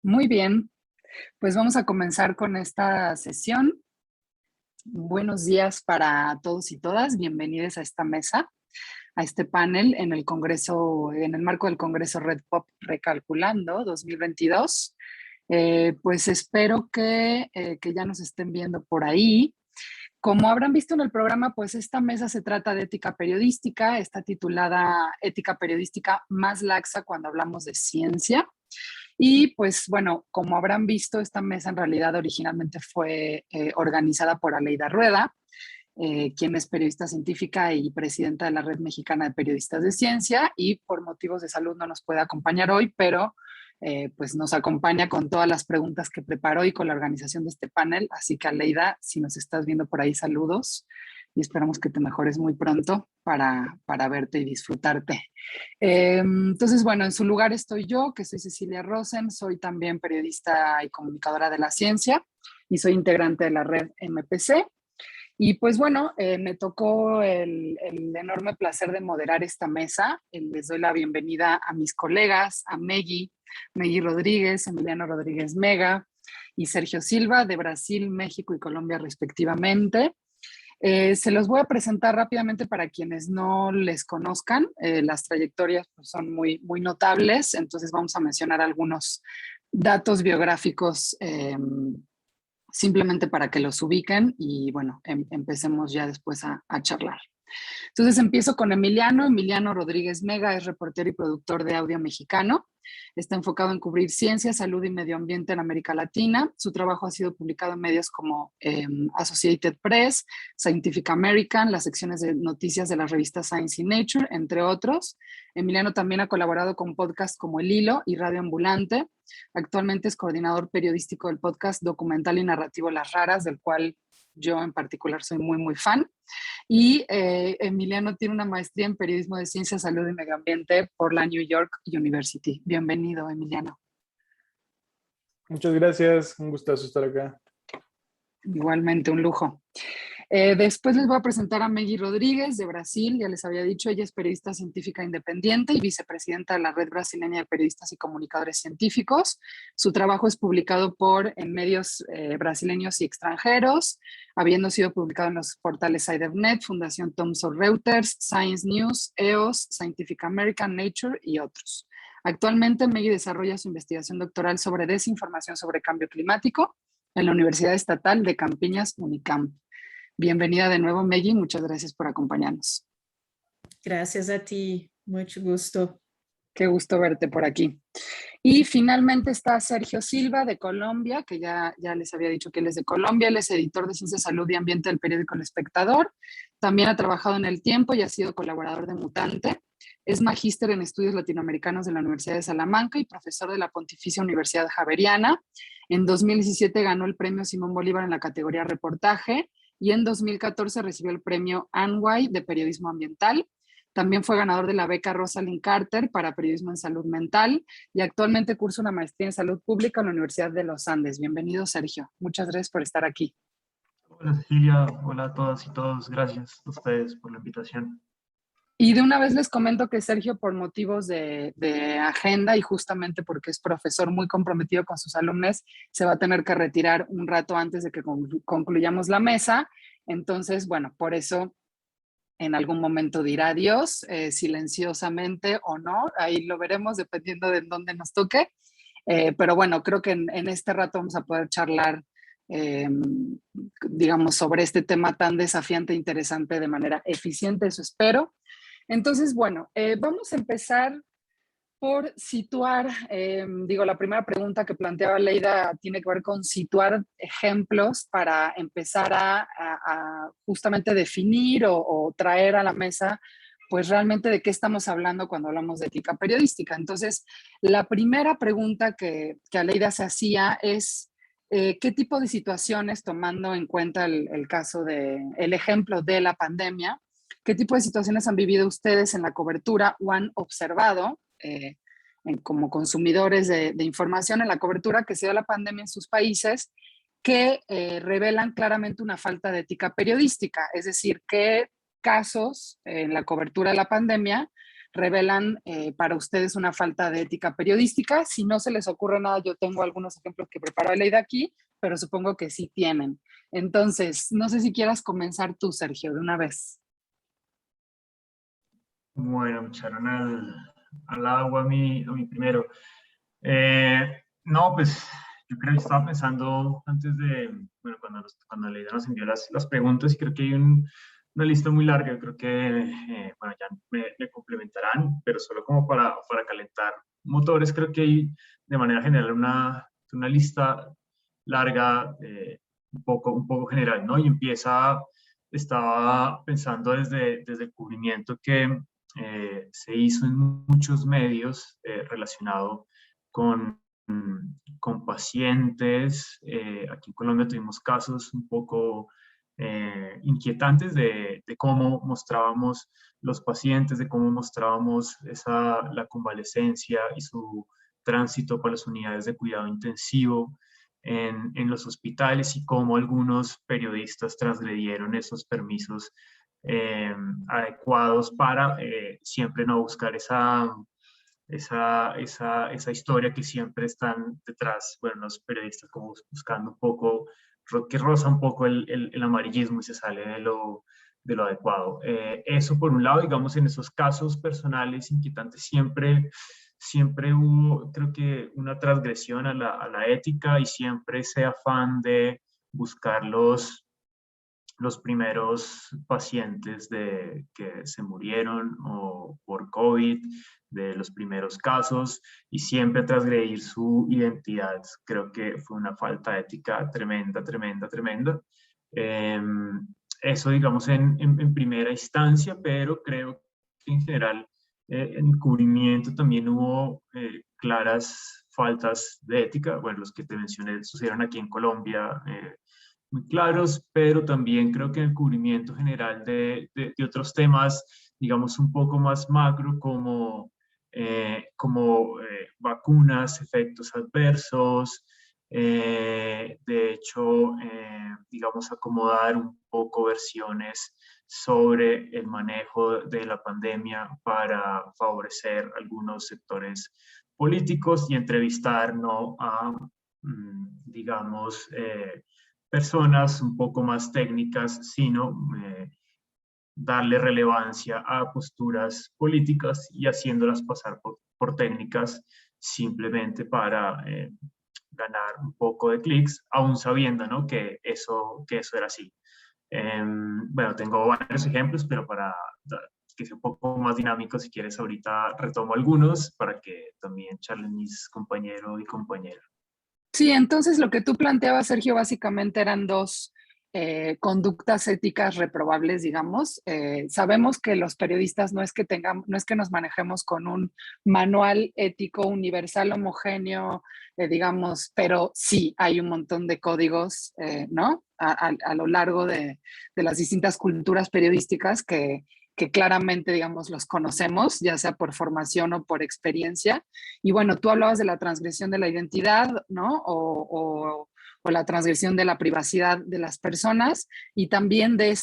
Muy bien, pues vamos a comenzar con esta sesión. Buenos días para todos y todas. Bienvenidos a esta mesa, a este panel en el Congreso, en el marco del Congreso Red Pop Recalculando 2022. Pues espero que ya nos estén viendo por ahí. Como habrán visto en el programa, pues esta mesa se trata de ética periodística, está titulada Ética periodística más laxa cuando hablamos de ciencia. Y pues bueno, como habrán visto, esta mesa en realidad originalmente fue organizada por Aleida Rueda, quien es periodista científica y presidenta de la Red Mexicana de Periodistas de Ciencia, y por motivos de salud no nos puede acompañar hoy, pero pues nos acompaña con todas las preguntas que preparó y con la organización de este panel. Así que Aleida, si nos estás viendo por ahí, saludos y esperamos que te mejores muy pronto para verte y disfrutarte. Entonces, bueno, en su lugar estoy yo, que soy Cecilia Rosen, soy también periodista y comunicadora de la ciencia y soy integrante de la red MPC. Y pues bueno, me tocó el enorme placer de moderar esta mesa. Les doy la bienvenida a mis colegas, a Meggy Rodríguez, Emiliano Rodríguez Mega y Sergio Silva de Brasil, México y Colombia respectivamente. Se los voy a presentar rápidamente para quienes no les conozcan. Las trayectorias pues, son muy notables, entonces vamos a mencionar algunos datos biográficos simplemente para que los ubiquen y bueno, empecemos ya después a charlar. Entonces empiezo con Emiliano. Emiliano Rodríguez Mega es reportero y productor de audio mexicano. Está enfocado en cubrir ciencia, salud y medio ambiente en América Latina. Su trabajo ha sido publicado en medios como Associated Press, Scientific American, las secciones de noticias de las revistas Science y Nature, entre otros. Emiliano también ha colaborado con podcasts como El Hilo y Radio Ambulante. Actualmente es coordinador periodístico del podcast documental y narrativo Las Raras, del cual yo en particular soy muy fan. Y Emiliano tiene una maestría en periodismo de ciencia, salud y medio ambiente por la New York University. Bienvenido, Emiliano. Muchas gracias, un gustazo estar acá. Igualmente, un lujo. Después les voy a presentar a Meggy Rodríguez de Brasil. Ya les había dicho, ella es periodista científica independiente y vicepresidenta de la Red Brasileña de Periodistas y Comunicadores Científicos. Su trabajo es publicado en medios brasileños y extranjeros, habiendo sido publicado en los portales SciDevNet, Fundación Thomson Reuters, Science News, EOS, Scientific American, Nature y otros. Actualmente, Meggy desarrolla su investigación doctoral sobre desinformación sobre cambio climático en la Universidad Estatal de Campiñas, Unicamp. Bienvenida de nuevo, Meggy. Muchas gracias por acompañarnos. Gracias a ti. Mucho gusto. Qué gusto verte por aquí. Y finalmente está Sergio Silva de Colombia, que ya les había dicho que él es de Colombia. Él es editor de Ciencia, Salud y Ambiente del periódico El Espectador. También ha trabajado en El Tiempo y ha sido colaborador de Mutante. Es magíster en estudios latinoamericanos de la Universidad de Salamanca y profesor de la Pontificia Universidad Javeriana. En 2017 ganó el premio Simón Bolívar en la categoría reportaje y en 2014 recibió el premio ANWAY de periodismo ambiental. También fue ganador de la beca Rosalind Carter para periodismo en salud mental y actualmente cursa una maestría en salud pública en la Universidad de los Andes. Bienvenido, Sergio. Muchas gracias por estar aquí. Hola Cecilia, hola a todas y todos. Gracias a ustedes por la invitación. Y de una vez les comento que Sergio, por motivos de agenda y justamente porque es profesor muy comprometido con sus alumnos, se va a tener que retirar un rato antes de que concluyamos la mesa. Entonces, bueno, por eso en algún momento dirá adiós, silenciosamente o no. Ahí lo veremos dependiendo de dónde nos toque. Pero bueno, creo que en este rato vamos a poder charlar, digamos, sobre este tema tan desafiante e interesante de manera eficiente, eso espero. Entonces, bueno, vamos a empezar por situar, la primera pregunta que planteaba Leida tiene que ver con situar ejemplos para empezar a justamente definir o traer a la mesa, pues realmente de qué estamos hablando cuando hablamos de ética periodística. Entonces, la primera pregunta que Aleida se hacía es, ¿qué tipo de situaciones, tomando en cuenta el ejemplo de la pandemia, qué tipo de situaciones han vivido ustedes en la cobertura o han observado como consumidores de información en la cobertura que se dio a la pandemia en sus países que revelan claramente una falta de ética periodística? Es decir, qué casos en la cobertura de la pandemia revelan para ustedes una falta de ética periodística. Si no se les ocurre nada, yo tengo algunos ejemplos que preparó Aleida aquí, pero supongo que sí tienen. Entonces, no sé si quieras comenzar tú, Sergio, de una vez. Bueno, me echaron al agua a mí primero. No, pues yo creo que estaba pensando antes de, bueno, cuando Leida nos envió las preguntas, y creo que hay una lista muy larga. Yo creo que, bueno, ya me complementarán, pero solo como para calentar motores, creo que hay de manera general una lista larga, un poco general, ¿no? Y estaba pensando desde el cubrimiento que se hizo en muchos medios relacionado con, con pacientes. Aquí en Colombia tuvimos casos un poco inquietantes de cómo mostrábamos los pacientes, de cómo mostrábamos la convalecencia y su tránsito para las unidades de cuidado intensivo en los hospitales, y cómo algunos periodistas transgredieron esos permisos adecuados para siempre no buscar esa historia que siempre están detrás, bueno, los periodistas como buscando un poco, que roza un poco el amarillismo y se sale de lo adecuado. Eso por un lado, digamos, en esos casos personales inquietantes siempre hubo, creo que, una transgresión a la ética, y siempre ese afán de buscar los primeros pacientes que se murieron o por COVID, de los primeros casos, y siempre transgredir su identidad. Creo que fue una falta ética tremenda, tremenda, tremenda. Eh, Eso, digamos, en primera instancia, pero creo que en general en el cubrimiento también hubo claras faltas de ética. Bueno, los que te mencioné sucedieron aquí en Colombia, muy claros, pero también creo que en el cubrimiento general de otros temas, digamos, un poco más macro, como vacunas, efectos adversos. De hecho, digamos, acomodar un poco versiones sobre el manejo de la pandemia para favorecer algunos sectores políticos, y entrevistar, ¿no?, a, digamos, personas un poco más técnicas, sino darle relevancia a posturas políticas y haciéndolas pasar por técnicas, simplemente para ganar un poco de clics, aún sabiendo, ¿no?, que eso era así. Bueno, tengo varios ejemplos, pero para que sea un poco más dinámico, si quieres, ahorita retomo algunos para que también charlen mis compañeros y compañeras. Sí, entonces lo que tú planteabas, Sergio, básicamente eran dos conductas éticas reprobables, digamos. Sabemos que los periodistas no es que nos manejemos con un manual ético universal, homogéneo, digamos, pero sí hay un montón de códigos, ¿no? A lo largo de las distintas culturas periodísticas que claramente, digamos, los conocemos, ya sea por formación o por experiencia. Y bueno, tú hablabas de la transgresión de la identidad, ¿no? O la transgresión de la privacidad de las personas, y también de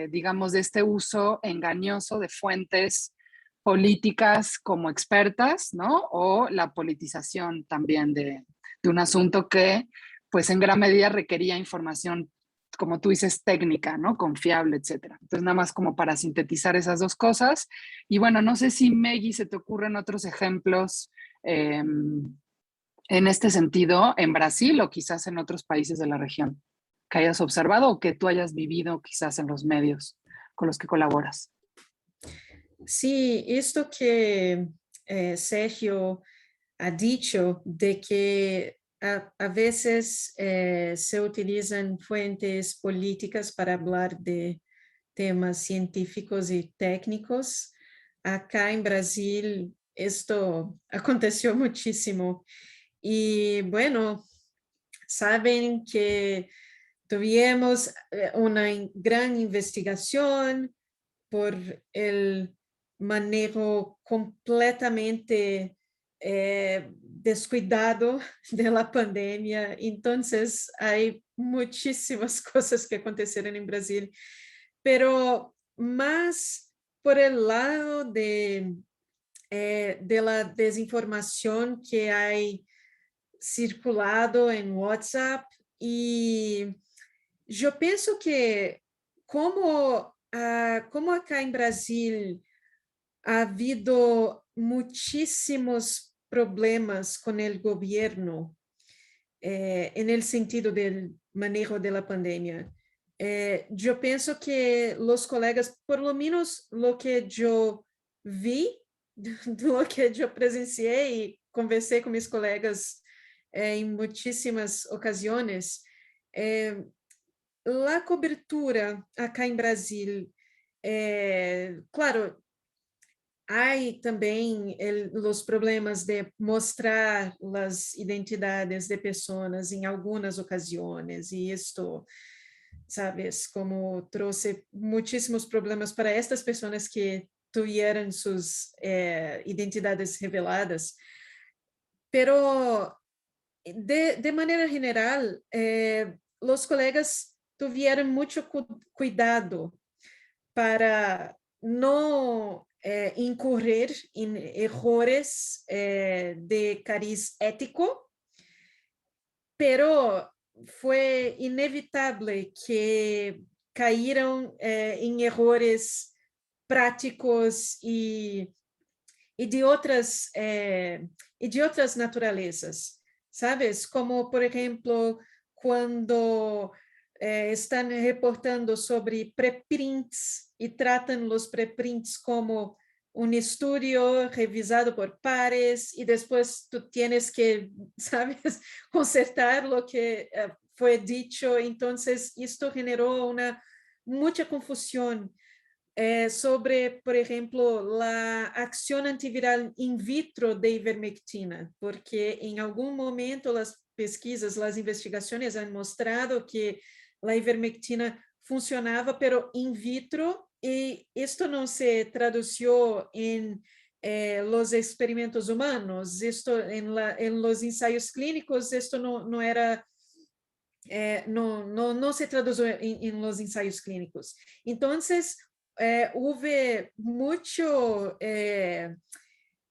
digamos, de este uso engañoso de fuentes políticas como expertas, ¿no? O la politización también de un asunto que, pues, en gran medida requería información, como tú dices, técnica, ¿no? Confiable, etcétera. Entonces, nada más como para sintetizar esas dos cosas. Y bueno, no sé si, Meggy, se te ocurren otros ejemplos en este sentido en Brasil o quizás en otros países de la región que hayas observado o que tú hayas vivido quizás en los medios con los que colaboras. Sí, esto que Sergio ha dicho de que a veces se utilizan fuentes políticas para hablar de temas científicos y técnicos. Acá en Brasil esto aconteció muchísimo. Y bueno, saben que tuvimos una gran investigación por el manejo completamente descuidado de la pandemia. Entonces, hay muchísimas cosas que aconteceron en Brasil, pero más por el lado de la desinformación que hay circulado en WhatsApp, y yo pienso que como acá en Brasil ha habido muchísimos problemas con el gobierno en el sentido del manejo de la pandemia. Yo pienso que los colegas, por lo menos lo que yo vi, lo que yo presencié y conversé con mis colegas en muchísimas ocasiones, la cobertura acá en Brasil, claro, hay también los problemas de mostrar las identidades de personas en algunas ocasiones, y esto, sabes, como trouxe muchísimos problemas para estas personas que tuvieron sus identidades reveladas. Pero de manera general, los colegas tuvieron mucho cuidado para no incurrir en errores de cariz ético, pero fue inevitable que caíram em errores práticos e de outras naturezas, sabes? Como, por exemplo, quando estão reportando sobre preprints e tratam os preprints como um estudo revisado por pares, e depois tu tienes que, sabes, consertar lo que foi dicho. Então, isto generou muita confusão sobre, por ejemplo, la acción antiviral in vitro de ivermectina, porque en algún momento las pesquisas, las investigaciones han mostrado que la ivermectina funcionaba, pero in vitro, y esto no se tradució en los experimentos humanos, esto en los ensayos clínicos, esto no era... no se tradujo en los ensayos clínicos. Entonces, houve muito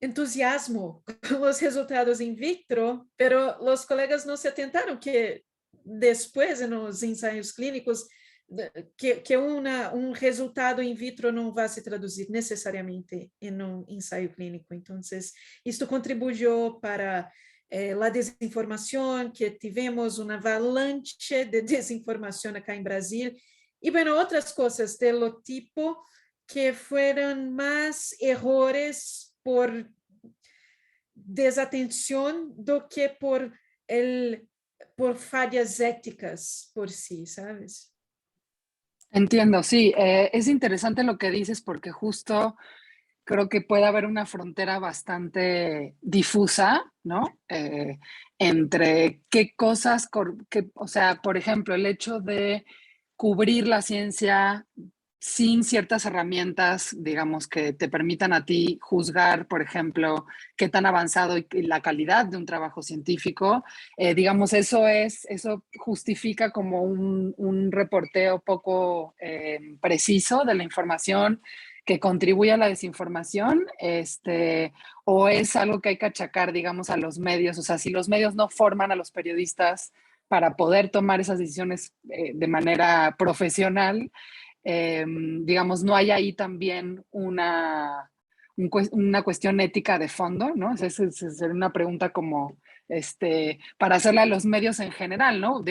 entusiasmo com os resultados in vitro, pero os colegas não se atentaram que depois, nos ensaios clínicos, que resultado in vitro não vai se traduzir necessariamente em um ensaio clínico. Então, isto contribuiu para a desinformação, que tivemos uma avalanche de desinformação acá em Brasil. Y bueno, otras cosas de lo tipo que fueron más errores por desatención do que por fallas éticas por sí, ¿sabes? Entiendo, sí. Es interesante lo que dices porque justo creo que puede haber una frontera bastante difusa, ¿no? Entre qué cosas, o sea, por ejemplo, el hecho de cubrir la ciencia sin ciertas herramientas, digamos, que te permitan a ti juzgar, por ejemplo, qué tan avanzado y la calidad de un trabajo científico, digamos, eso justifica como un reporteo poco preciso de la información que contribuye a la desinformación, o es algo que hay que achacar, digamos, a los medios. O sea, si los medios no forman a los periodistas para poder tomar esas decisiones de manera profesional, digamos, no hay ahí también una cuestión ética de fondo, ¿no? Esa sería una pregunta como para hacerle a los medios en general, ¿no?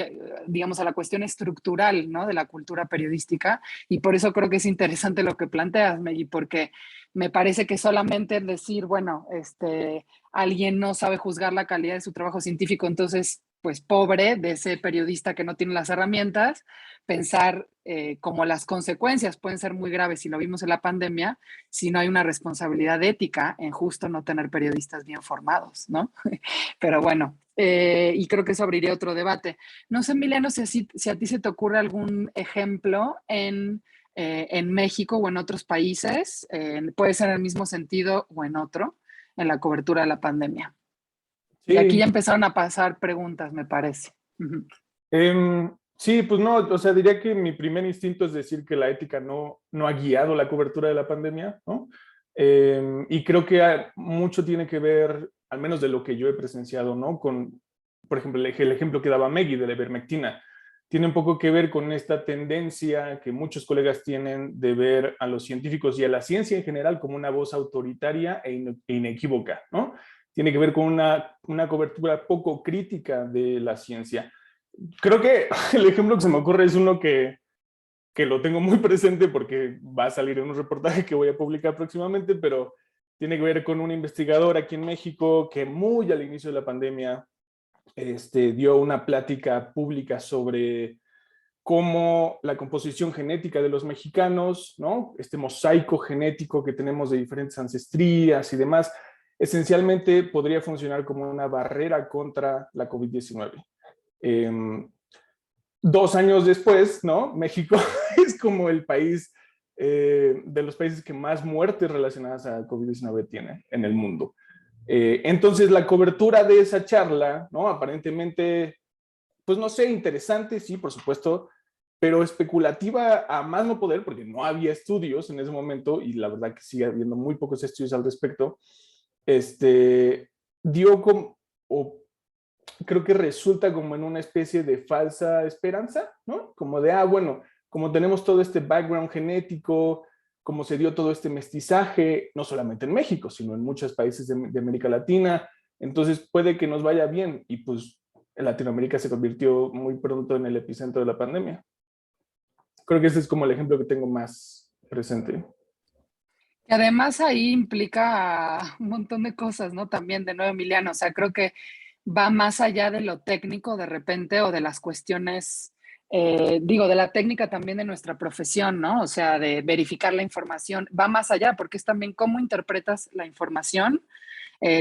Digamos, a la cuestión estructural, ¿no? De la cultura periodística. Y por eso creo que es interesante lo que planteas, Meggy, porque me parece que solamente decir, bueno, alguien no sabe juzgar la calidad de su trabajo científico, entonces, pues pobre de ese periodista que no tiene las herramientas, pensar como las consecuencias pueden ser muy graves, y lo vimos en la pandemia, si no hay una responsabilidad ética en justo no tener periodistas bien formados, ¿no? Pero bueno, y creo que eso abriría otro debate. No sé, Emiliano, si a ti se te ocurre algún ejemplo en México o en otros países, puede ser en el mismo sentido o en otro, en la cobertura de la pandemia. Sí. Y aquí ya empezaron a pasar preguntas, me parece. Uh-huh. Sí, pues no, o sea, diría que mi primer instinto es decir que la ética no ha guiado la cobertura de la pandemia, ¿no? Y creo que mucho tiene que ver, al menos de lo que yo he presenciado, ¿no? Con, por ejemplo, el ejemplo que daba Meggy de la ivermectina. Tiene un poco que ver con esta tendencia que muchos colegas tienen de ver a los científicos y a la ciencia en general como una voz autoritaria e inequívoca, ¿no? Tiene que ver con una cobertura poco crítica de la ciencia. Creo que el ejemplo que se me ocurre es uno que lo tengo muy presente porque va a salir en un reportaje que voy a publicar próximamente, pero tiene que ver con un investigador aquí en México que muy al inicio de la pandemia dio una plática pública sobre cómo la composición genética de los mexicanos, ¿no? Este mosaico genético que tenemos de diferentes ancestrías y demás, esencialmente podría funcionar como una barrera contra la COVID-19. 2 años después, ¿no? México es como el país de los países que más muertes relacionadas a COVID-19 tiene en el mundo. Entonces, la cobertura de esa charla, ¿no? Aparentemente, pues no sé, interesante, sí, por supuesto, pero especulativa a más no poder, porque no había estudios en ese momento y la verdad que sigue habiendo muy pocos estudios al respecto, dio como, o creo que resulta como en una especie de falsa esperanza, ¿no? Como de, bueno, como tenemos todo este background genético, como se dio todo este mestizaje, no solamente en México, sino en muchos países de América Latina, entonces puede que nos vaya bien y pues Latinoamérica se convirtió muy pronto en el epicentro de la pandemia. Creo que ese es como el ejemplo que tengo más presente. Y además ahí implica un montón de cosas, ¿no? También de nuevo, Emiliano, o sea, creo que va más allá de lo técnico de repente o de las cuestiones, digo, de la técnica también de nuestra profesión, ¿no? O sea, de verificar la información, va más allá porque es también cómo interpretas la información,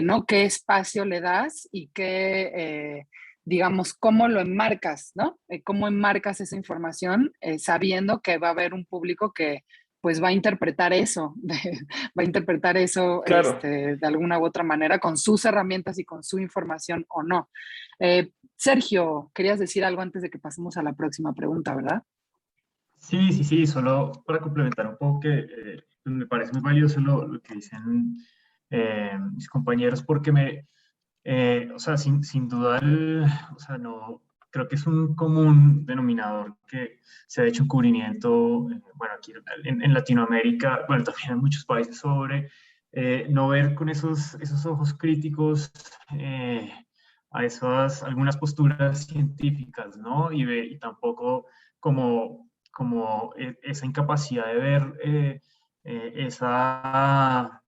¿no? ¿Qué espacio le das y qué, digamos, cómo lo enmarcas, ¿no? Cómo enmarcas esa información sabiendo que va a haber un público que pues va a interpretar eso, va a interpretar eso Claro. de alguna u otra manera con sus herramientas y con su información o no. Sergio, querías decir algo antes de que pasemos a la próxima pregunta, ¿verdad? Sí, sí, sí, solo para complementar un poco que me parece muy valioso lo que dicen mis compañeros porque o sea, sin duda, o sea, no, creo que es un común denominador que se ha hecho un cubrimiento, bueno, aquí en Latinoamérica, bueno, también en muchos países sobre no ver con esos ojos críticos a esas, algunas posturas científicas, ¿no? Y tampoco como esa incapacidad de ver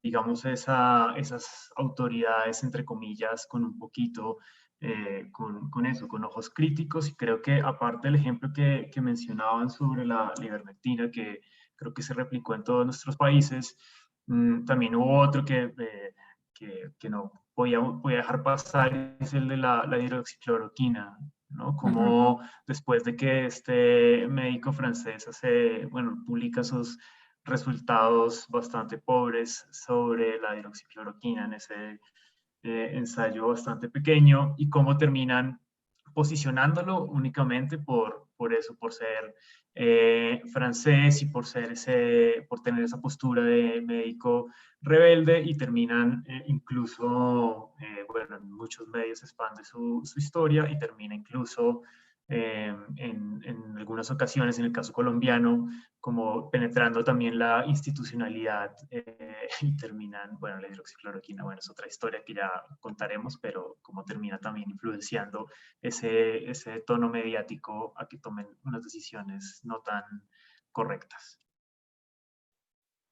digamos, esas autoridades, entre comillas, con un poquito, con eso, con ojos críticos. Y creo que aparte del ejemplo que mencionaban sobre la ivermectina, que creo que se replicó en todos nuestros países, también hubo otro que no podía dejar pasar, es el de la hidroxicloroquina, ¿no? Uh -huh. Como después de que este médico francés bueno, publica sus resultados bastante pobres sobre la hidroxicloroquina en ese ensayo bastante pequeño y cómo terminan posicionándolo únicamente por eso, por ser francés y por tener esa postura de médico rebelde y terminan incluso, bueno, en muchos medios se expande su historia y termina incluso en algunas ocasiones, en el caso colombiano, como penetrando también la institucionalidad y terminan, bueno, la hidroxicloroquina, bueno, es otra historia que ya contaremos, pero como termina también influenciando ese tono mediático a que tomen unas decisiones no tan correctas.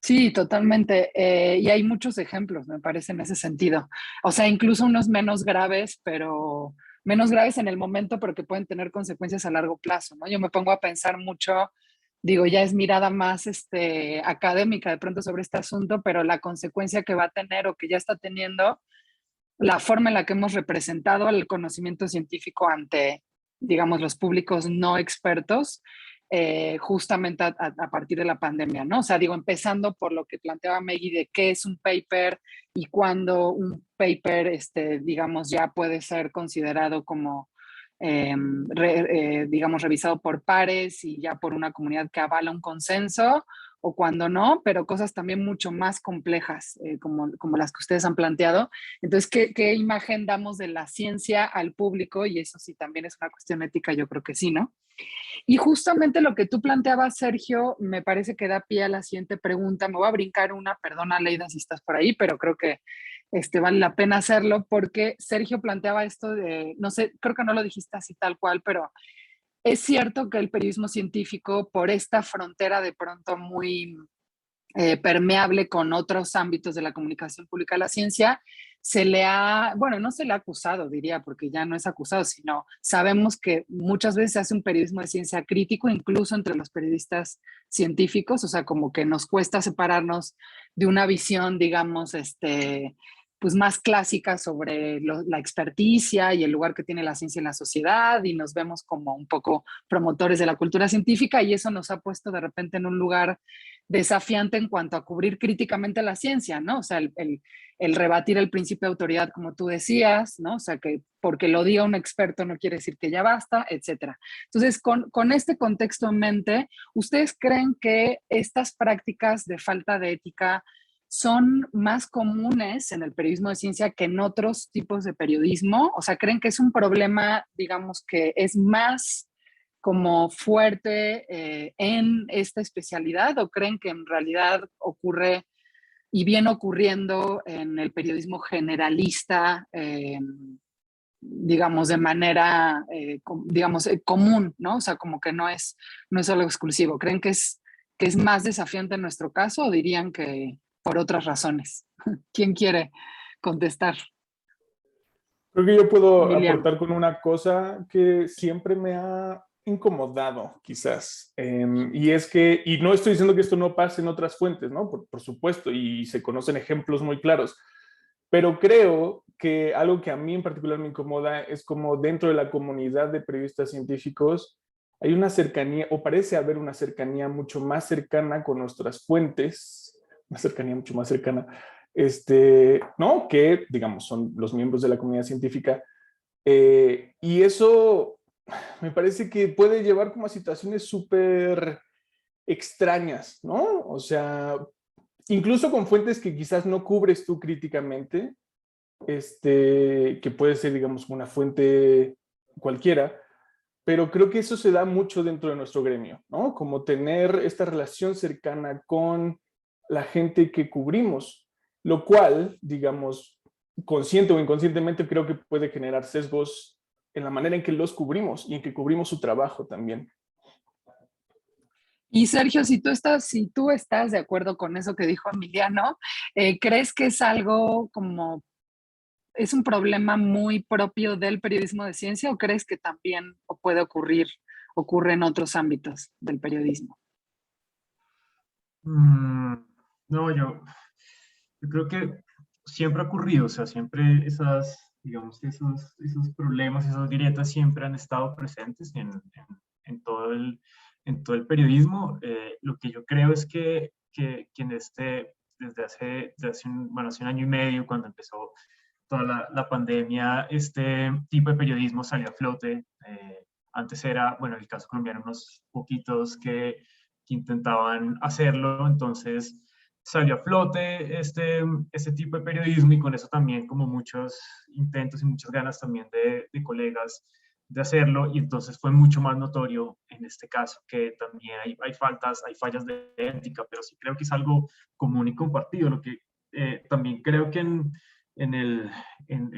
Sí, totalmente. Y hay muchos ejemplos, me parece, en ese sentido. O sea, incluso unos menos graves, pero menos graves en el momento, pero que pueden tener consecuencias a largo plazo, ¿no? Yo me pongo a pensar mucho, digo, ya es mirada más académica de pronto sobre este asunto, pero la consecuencia que va a tener o que ya está teniendo la forma en la que hemos representado el conocimiento científico ante, digamos, los públicos no expertos, justamente a partir de la pandemia, ¿no? O sea, digo, empezando por lo que planteaba Meggy de qué es un paper y cuándo un paper, digamos, ya puede ser considerado como digamos, revisado por pares y ya por una comunidad que avala un consenso, o cuando no, pero cosas también mucho más complejas, como las que ustedes han planteado. Entonces, ¿qué imagen damos de la ciencia al público? Y eso sí también es una cuestión ética, yo creo que sí, ¿no? Y justamente lo que tú planteabas, Sergio, me parece que da pie a la siguiente pregunta. Me voy a brincar una, perdona, Leida, si estás por ahí, pero creo que vale la pena hacerlo porque Sergio planteaba esto de, no sé, creo que no lo dijiste así tal cual, pero es cierto que el periodismo científico, por esta frontera de pronto muy permeable con otros ámbitos de la comunicación pública, la ciencia, se le ha, bueno, no se le ha acusado, diría, porque ya no es acusado, sino sabemos que muchas veces se hace un periodismo de ciencia crítico, incluso entre los periodistas científicos, o sea, como que nos cuesta separarnos de una visión, digamos, pues más clásica sobre la experticia y el lugar que tiene la ciencia en la sociedad, y nos vemos como un poco promotores de la cultura científica, y eso nos ha puesto de repente en un lugar desafiante en cuanto a cubrir críticamente la ciencia, ¿no? O sea, el rebatir el principio de autoridad, como tú decías, ¿no? O sea, que porque lo diga un experto no quiere decir que ya basta, etcétera. Entonces, con este contexto en mente, ¿ustedes creen que estas prácticas de falta de ética son más comunes en el periodismo de ciencia que en otros tipos de periodismo? O sea, ¿creen que es un problema, digamos, que es más como fuerte en esta especialidad, o creen que en realidad ocurre y viene ocurriendo en el periodismo generalista, digamos, de manera, digamos, común, ¿no? O sea, como que no es algo exclusivo. ¿Creen que es más desafiante en nuestro caso, o dirían que por otras razones? ¿Quién quiere contestar? Creo que yo puedo Emiliano. aportar con una cosa que siempre me ha incomodado, quizás. Y es que, y no estoy diciendo que esto no pase en otras fuentes, ¿no? Por supuesto, y se conocen ejemplos muy claros. Pero creo que algo que a mí en particular me incomoda es como dentro de la comunidad de periodistas científicos hay una cercanía, o parece haber una cercanía mucho más cercana con nuestras fuentes, una cercanía mucho más cercana, ¿no? Que, digamos, son los miembros de la comunidad científica. Y eso me parece que puede llevar como a situaciones súper extrañas, ¿no? O sea, incluso con fuentes que quizás no cubres tú críticamente, que puede ser, digamos, una fuente cualquiera, pero creo que eso se da mucho dentro de nuestro gremio, ¿no? Como tener esta relación cercana con la gente que cubrimos, lo cual, digamos, consciente o inconscientemente, creo que puede generar sesgos en la manera en que los cubrimos y en que cubrimos su trabajo también. Y Sergio, si tú estás de acuerdo con eso que dijo Emiliano, ¿crees que es algo como, es un problema muy propio del periodismo de ciencia, o crees que también puede ocurre en otros ámbitos del periodismo? No, yo creo que siempre ha ocurrido, o sea, siempre digamos, esos problemas, esas grietas siempre han estado presentes en en todo el periodismo. Lo que yo creo es que desde bueno, hace un año y medio, cuando empezó toda la pandemia, este tipo de periodismo salió a flote. Antes era, bueno, en el caso colombiano, unos poquitos que intentaban hacerlo, entonces salió a flote este tipo de periodismo, y con eso también como muchos intentos y muchas ganas también de colegas de hacerlo, y entonces fue mucho más notorio en este caso que también hay fallas de ética, pero sí creo que es algo común y compartido. Lo que también creo que en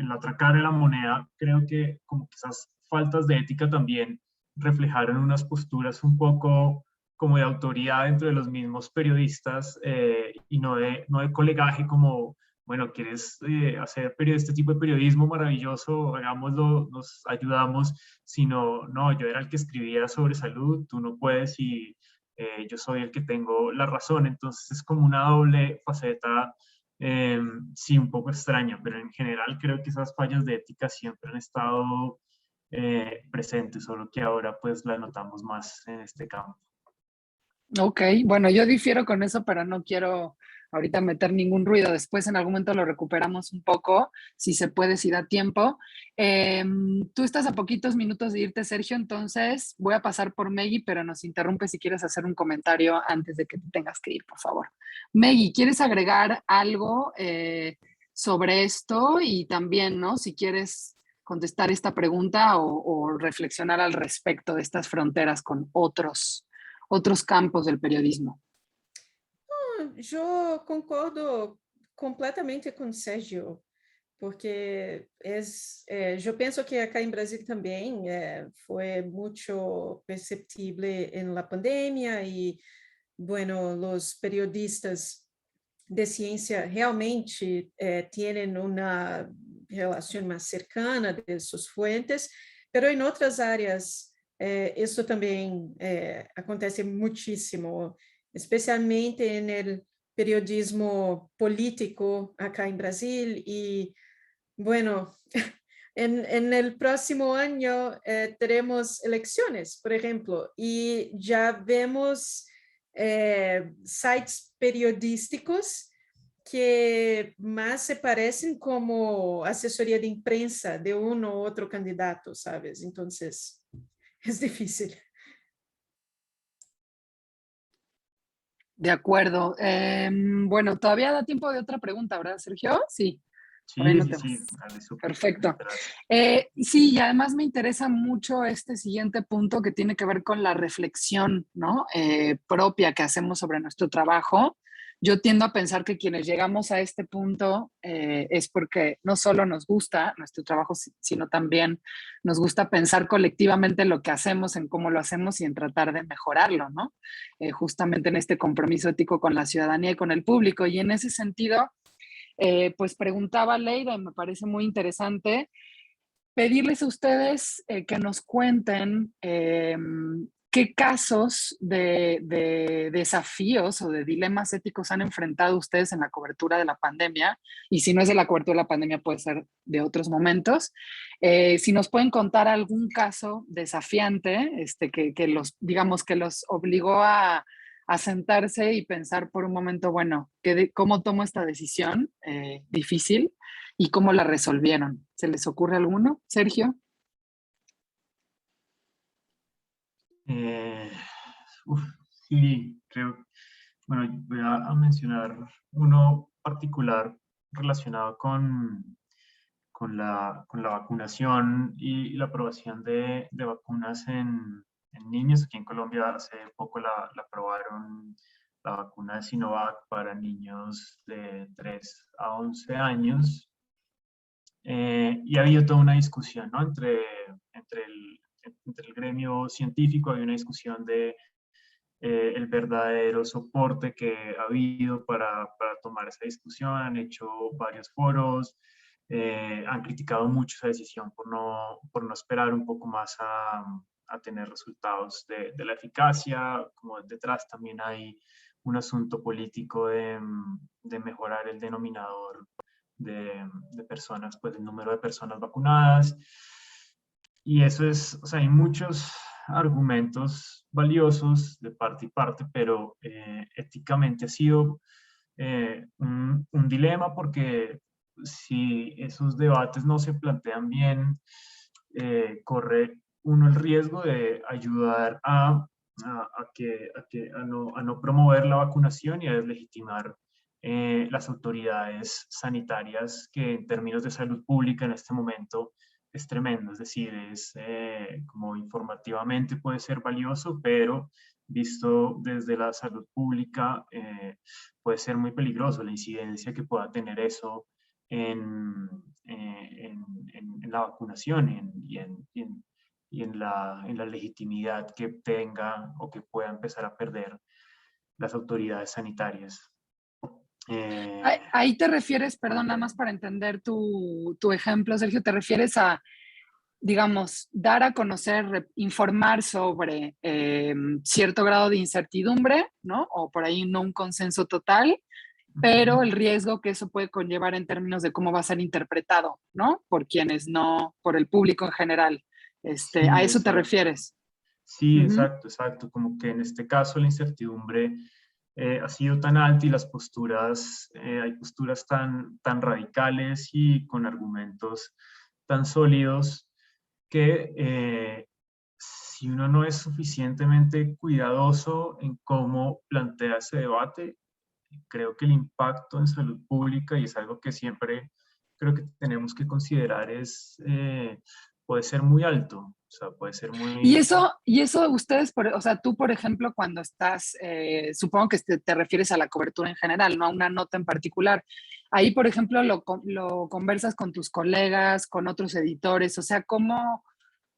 la otra cara de la moneda, creo que como que esas faltas de ética también reflejaron unas posturas un poco como de autoridad dentro de los mismos periodistas, y no de colegaje como, bueno, ¿quieres hacer este tipo de periodismo maravilloso? Hagámoslo, nos ayudamos, sino, no, yo era el que escribía sobre salud, tú no puedes, y yo soy el que tengo la razón. Entonces es como una doble faceta, sí, un poco extraña, pero en general creo que esas fallas de ética siempre han estado presentes, solo que ahora pues las notamos más en este campo. Ok, bueno, yo difiero con eso, pero no quiero ahorita meter ningún ruido, después en algún momento lo recuperamos un poco, si se puede, si da tiempo. Tú estás a poquitos minutos de irte, Sergio, entonces voy a pasar por Meggy, pero nos interrumpe si quieres hacer un comentario antes de que te tengas que ir, por favor. Meggy, ¿quieres agregar algo sobre esto? Y también, ¿no? Si quieres contestar esta pregunta o reflexionar al respecto de estas fronteras con otros campos del periodismo. Yo concordo completamente com Sérgio, porque eu penso que acá em Brasil também foi muito perceptível na pandemia e, bueno, os periodistas de ciência realmente têm uma relação mais cercana de suas fuentes, pero em outras áreas isso também acontece muitíssimo, especialmente no periodismo político acá em Brasil. E, bueno, en el próximo año teremos elecciones, por ejemplo, y ya vemos sites periodísticos que más se parecen como asesoría de imprensa de uno u otro candidato, ¿sabes? Entonces, es difícil. De acuerdo. Bueno, todavía da tiempo de otra pregunta, ¿verdad, Sergio? Sí. Sí, Bueno, sí, dale, súper. Perfecto. Sí, y además me interesa mucho este siguiente punto que tiene que ver con la reflexión, ¿no? Propia que hacemos sobre nuestro trabajo. Yo tiendo a pensar que quienes llegamos a este punto es porque no solo nos gusta nuestro trabajo, sino también nos gusta pensar colectivamente lo que hacemos, en cómo lo hacemos y en tratar de mejorarlo, ¿no? Justamente en este compromiso ético con la ciudadanía y con el público. Y en ese sentido, pues preguntaba Leida, y me parece muy interesante, pedirles a ustedes que nos cuenten qué casos de desafíos o de dilemas éticos han enfrentado ustedes en la cobertura de la pandemia, y si no es de la cobertura de la pandemia puede ser de otros momentos. Si nos pueden contar algún caso desafiante que los, digamos, que los obligó a sentarse y pensar por un momento, bueno, ¿cómo tomo esta decisión difícil y cómo la resolvieron? ¿Se les ocurre alguno, Sergio? Sí, creo, bueno, voy a mencionar uno particular relacionado con la vacunación y la aprobación de vacunas en niños. Aquí en Colombia hace poco la aprobaron la vacuna de Sinovac para niños de 3 a 11 años. Y ha habido toda una discusión, ¿no? entre el gremio científico, hay una discusión de el verdadero soporte que ha habido para tomar esa discusión. Han hecho varios foros, han criticado mucho esa decisión por no esperar un poco más a tener resultados de la eficacia. Como detrás también hay un asunto político de mejorar el denominador de personas, pues el número de personas vacunadas. Y eso es, o sea, hay muchos argumentos valiosos de parte y parte, pero éticamente ha sido un dilema, porque si esos debates no se plantean bien, corre uno el riesgo de ayudar a no promover la vacunación y a deslegitimar las autoridades sanitarias, que en términos de salud pública en este momento es tremendo. Es decir, como informativamente puede ser valioso, pero visto desde la salud pública puede ser muy peligroso la incidencia que pueda tener eso en la vacunación y en la legitimidad que tenga o que pueda empezar a perder las autoridades sanitarias. Ahí te refieres, perdón, nada más para entender tu ejemplo, Sergio, te refieres a, digamos, dar a conocer, informar sobre cierto grado de incertidumbre, ¿no? O por ahí no un consenso total, pero el riesgo que eso puede conllevar en términos de cómo va a ser interpretado, ¿no? Por quienes no, por el público en general. Sí, ¿A eso te refieres? Sí, exacto. Como que en este caso la incertidumbre ha sido tan alta y las posturas, hay posturas tan radicales y con argumentos tan sólidos que si uno no es suficientemente cuidadoso en cómo plantea ese debate, creo que el impacto en salud pública, y es algo que siempre creo que tenemos que considerar, puede ser muy alto. O sea, puede ser Y muy... eso ustedes, o sea, tú, por ejemplo, cuando estás, supongo que te refieres a la cobertura en general, no a una nota en particular. Ahí, por ejemplo, lo conversas con tus colegas, con otros editores, o sea, ¿cómo,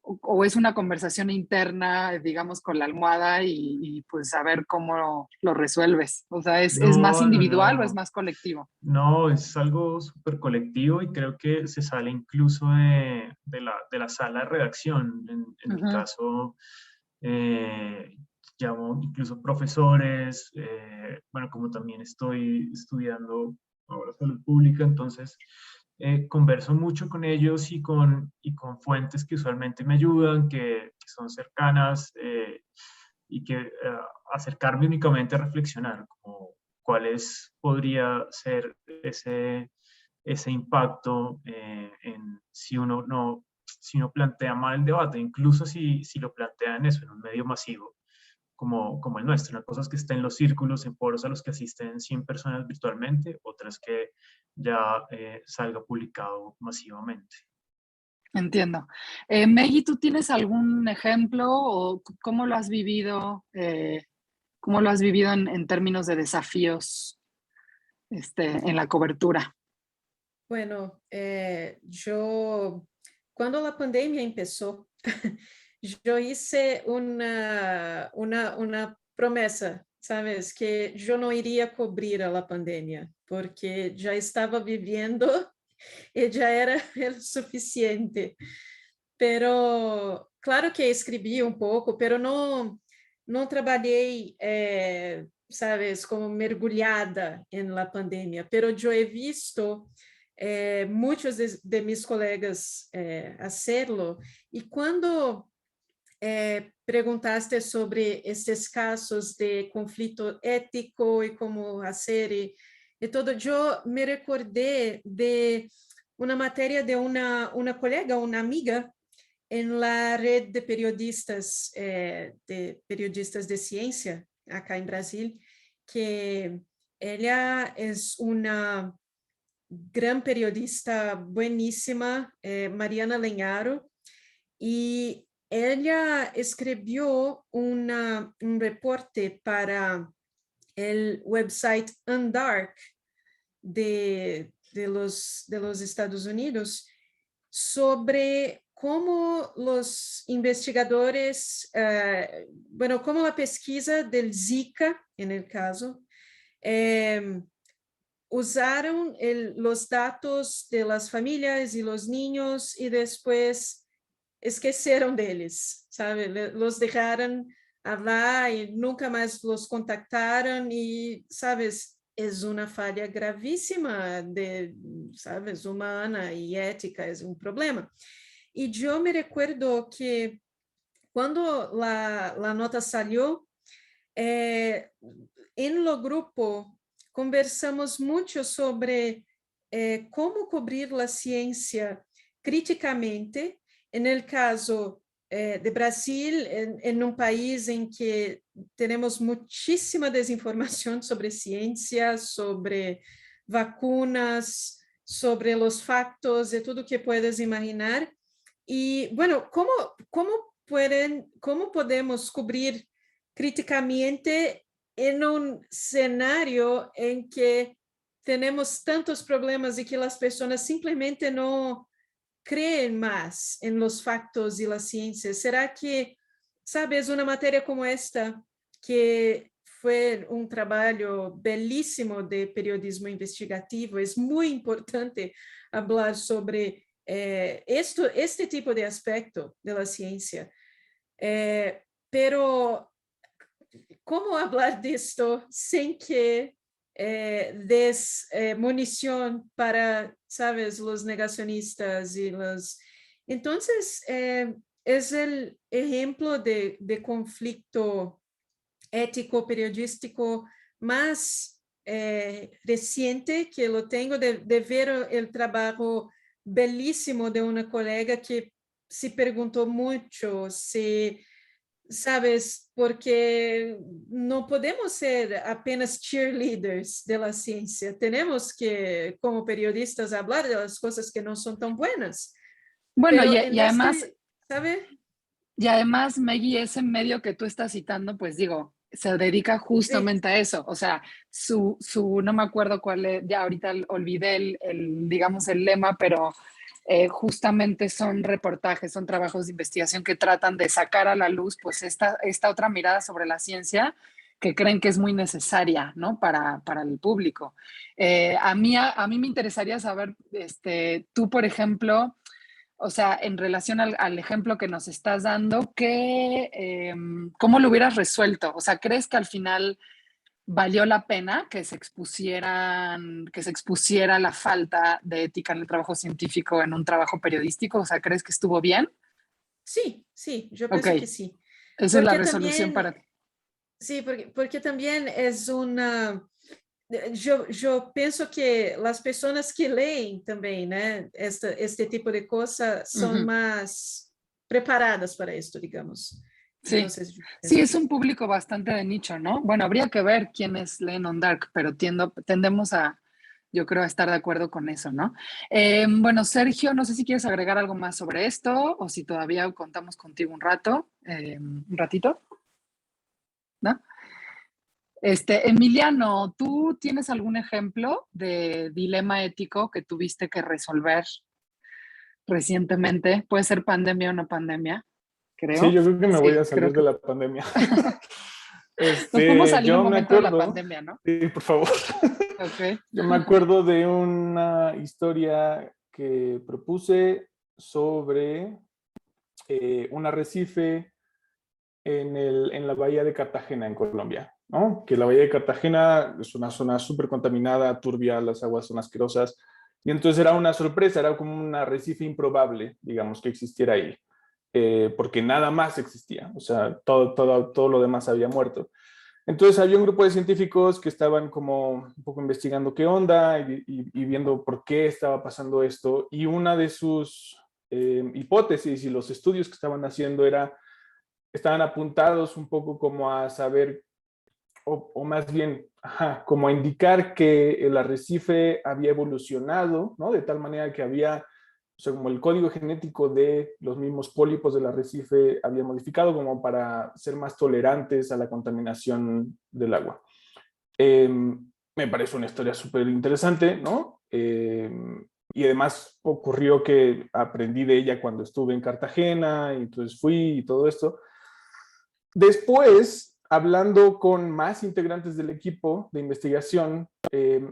o es una conversación interna, digamos, con la almohada y pues a ver cómo lo resuelves? O sea, ¿es más No, no, individual o es no. más colectivo? No, es algo súper colectivo y creo que se sale incluso de la sala de redacción. En mi Ujú. caso, llamo incluso profesores, bueno, como también estoy estudiando ahora salud pública, entonces converso mucho con ellos y con fuentes que usualmente me ayudan, que son cercanas y que acercarme únicamente a reflexionar, como podría ser ese impacto si uno plantea mal el debate, incluso si lo plantean eso en un medio masivo como el nuestro, una cosa es que esté en los círculos, en foros a los que asisten 100 personas virtualmente, otras que ya salga publicado masivamente. Entiendo. Meggy, ¿tú tienes algún ejemplo o cómo lo has vivido? ¿Cómo lo has vivido en términos de desafíos en la cobertura? Bueno, yo, cuando la pandemia empezó, yo hice una promesa, ¿sabes? Que yo no iría a cubrir a la pandemia, porque ya estaba viviendo y ya era el suficiente. Pero, claro que escrevi um pouco, pero não trabalhei, sabes, como mergulhada em la pandemia, pero yo he visto muitos de mis colegas hacerlo, e quando perguntaste sobre esses casos de conflito ético e como hacer e todo, eu me recordei de uma matéria de uma colega, uma amiga, en la red de periodistas de ciencia acá en Brasil, que ella es una gran periodista buenísima, Mariana Lenharo, y ella escribió un reporte para el website Undark de los Estados Unidos sobre como os investigadores, bueno, como a pesquisa del Zika, en el caso, usaron los datos de las familias y los niños y después esqueceram deles, sabe? Los dejaron hablar y nunca más los contactaron y, sabes, es una falla gravísima de, sabes, humana y ética, es un problema. Y yo me recuerdo que cuando la nota salió, en lo grupo conversamos mucho sobre cómo cubrir la ciencia críticamente, en el caso de Brasil, en un país en que tenemos muchísima desinformación sobre ciencia, sobre vacunas, sobre los factos, de todo que puedes imaginar. Y bueno, ¿cómo podemos cubrir críticamente en un escenario en que tenemos tantos problemas y que las personas simplemente no creen más en los factos y la ciencia? ¿Será que, sabes, una materia como esta, que fue un trabalho belíssimo de periodismo investigativo, es muy importante hablar sobre este tipo de aspecto de la ciencia? Pero ¿cómo hablar de esto sin que des munición para, sabes, los negacionistas y los... Entonces, es el ejemplo de conflicto ético periodístico más reciente que lo tengo de ver el trabajo belísimo de una colega que se preguntó mucho si, sabes, porque no podemos ser apenas cheerleaders de la ciencia, tenemos que, como periodistas, hablar de las cosas que no son tan buenas. Bueno, Pero y además, ¿sabe? y además, Maggie, ese medio que tú estás citando, pues digo, se dedica Sí, justamente a eso. O sea, no me acuerdo cuál es, ya ahorita olvidé digamos, el lema, pero justamente son reportajes, son trabajos de investigación que tratan de sacar a la luz, pues, esta otra mirada sobre la ciencia que creen que es muy necesaria, ¿no? Para el público. A mí me interesaría saber, tú, por ejemplo, o sea, en relación al ejemplo que nos estás dando, ¿cómo lo hubieras resuelto? O sea, ¿crees que al final valió la pena que se expusiera la falta de ética en el trabajo científico en un trabajo periodístico? O sea, ¿crees que estuvo bien? sí, sí, yo Ok, pienso que sí. esa es la Porque resolución también, para ti. sí, porque también es una... Yo pienso que las personas que leen también, né, este tipo de cosas son Ujú. más preparadas para esto, digamos. Sí, Entonces, yo sí, pienso es que un sí. público bastante de nicho, ¿no? Bueno, habría que ver quiénes leen On Dark, pero tendemos a, yo creo, a estar de acuerdo con eso, ¿no? Bueno, Sergio, no sé si quieres agregar algo más sobre esto o si todavía contamos contigo un ratito, ¿no? Emiliano, ¿tú tienes algún ejemplo de dilema ético que tuviste que resolver recientemente? Puede ser pandemia o no pandemia, Sí, creo. yo creo que me voy Sí, a creo salir que de la pandemia. nos podemos salir un Yo me momento de la acuerdo, pandemia, ¿no? sí, por favor. Ok. Yo me acuerdo de una historia que propuse sobre un arrecife en la bahía de Cartagena, en Colombia, ¿no? Que la bahía de Cartagena es una zona súper contaminada, turbia, las aguas son asquerosas, y entonces era una sorpresa, era como un arrecife improbable, digamos, que existiera ahí, porque nada más existía, o sea, todo lo demás había muerto. Entonces había un grupo de científicos que estaban como un poco investigando qué onda y viendo por qué estaba pasando esto, y una de sus hipótesis y los estudios que estaban haciendo estaban apuntados un poco como a saber, o más bien, como a indicar que el arrecife había evolucionado, ¿no? De tal manera que había, o sea, como el código genético de los mismos pólipos del arrecife había modificado como para ser más tolerantes a la contaminación del agua. Me parece una historia súper interesante, ¿no? Y además ocurrió que aprendí de ella cuando estuve en Cartagena, y entonces fui y todo esto. Después, hablando con más integrantes del equipo de investigación,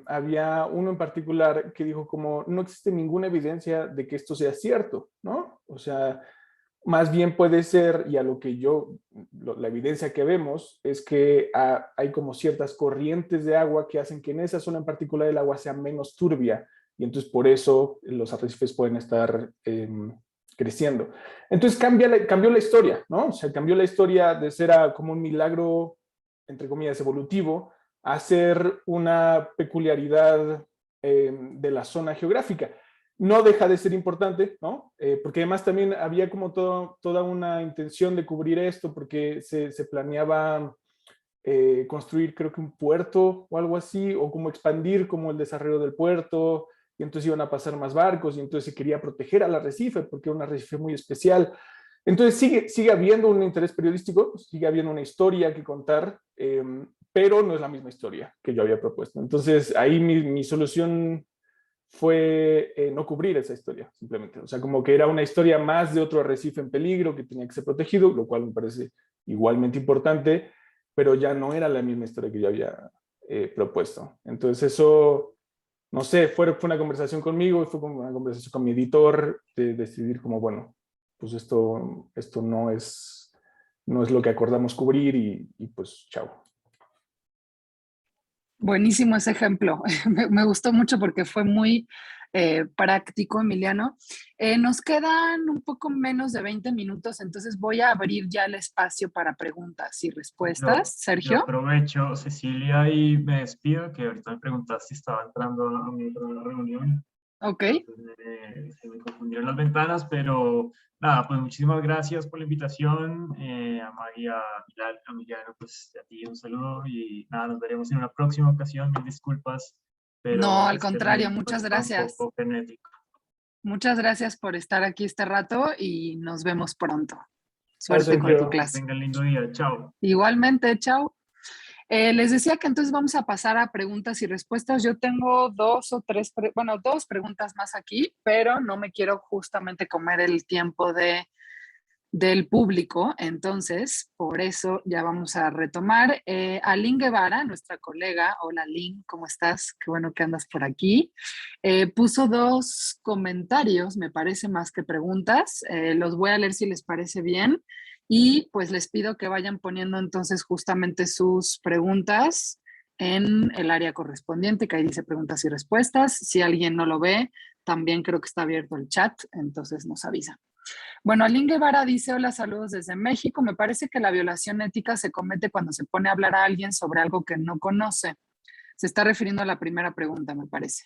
había uno en particular que dijo como no existe ninguna evidencia de que esto sea cierto, ¿no? O sea, más bien puede ser, y a lo que la evidencia que vemos es que hay como ciertas corrientes de agua que hacen que en esa zona en particular el agua sea menos turbia, y entonces por eso los arrecifes pueden estar creciendo. Entonces cambió la historia, ¿no? O sea, cambió la historia de ser como un milagro, entre comillas, evolutivo, a ser una peculiaridad de la zona geográfica. No deja de ser importante, ¿no? Porque además también había como toda una intención de cubrir esto, porque se planeaba construir, creo que un puerto o algo así, o como expandir como el desarrollo del puerto, y entonces iban a pasar más barcos, y entonces se quería proteger al arrecife, porque era un arrecife muy especial. Entonces sigue habiendo un interés periodístico, sigue habiendo una historia que contar, pero no es la misma historia que yo había propuesto. Entonces ahí mi solución fue no cubrir esa historia, simplemente. O sea, como que era una historia más de otro arrecife en peligro que tenía que ser protegido, lo cual me parece igualmente importante, pero ya no era la misma historia que yo había propuesto. Entonces eso, no sé, fue una conversación conmigo y fue como una conversación con mi editor de decidir como, bueno, pues esto no es lo que acordamos cubrir y pues chao. Buenísimo ese ejemplo. Me gustó mucho porque fue muy práctico, Emiliano. Nos quedan un poco menos de 20 minutos, entonces voy a abrir ya el espacio para preguntas y respuestas. Yo Sergio. aprovecho, Cecilia, y me despido, que ahorita me preguntaste si estaba entrando a mi otra reunión. Ok. Se me confundieron las ventanas, pero nada, pues muchísimas gracias por la invitación. A María, a Emiliano, pues a ti un saludo y nada, nos veremos en una próxima ocasión. Mil disculpas, pero No, al este contrario, momento muchas está un gracias. poco frenético. Muchas gracias por estar aquí este rato y nos vemos pronto. Chao, Suerte con tu Sergio. clase. Tengan lindo día. Chao. Igualmente, chao. Les decía que entonces vamos a pasar a preguntas y respuestas. Yo tengo dos preguntas más aquí, pero no me quiero justamente comer el tiempo del público. Entonces, por eso ya vamos a retomar. Aline Guevara, nuestra colega. Hola, Aline, ¿cómo estás? Qué bueno que andas por aquí. Puso dos comentarios, me parece, más que preguntas. Los voy a leer si les parece bien. Y pues les pido que vayan poniendo entonces justamente sus preguntas en el área correspondiente, que ahí dice preguntas y respuestas. Si alguien no lo ve, también creo que está abierto el chat, entonces nos avisa. Bueno, Aline Guevara dice, hola, saludos desde México. Me parece que la violación ética se comete cuando se pone a hablar a alguien sobre algo que no conoce. Se está refiriendo a la primera pregunta, me parece.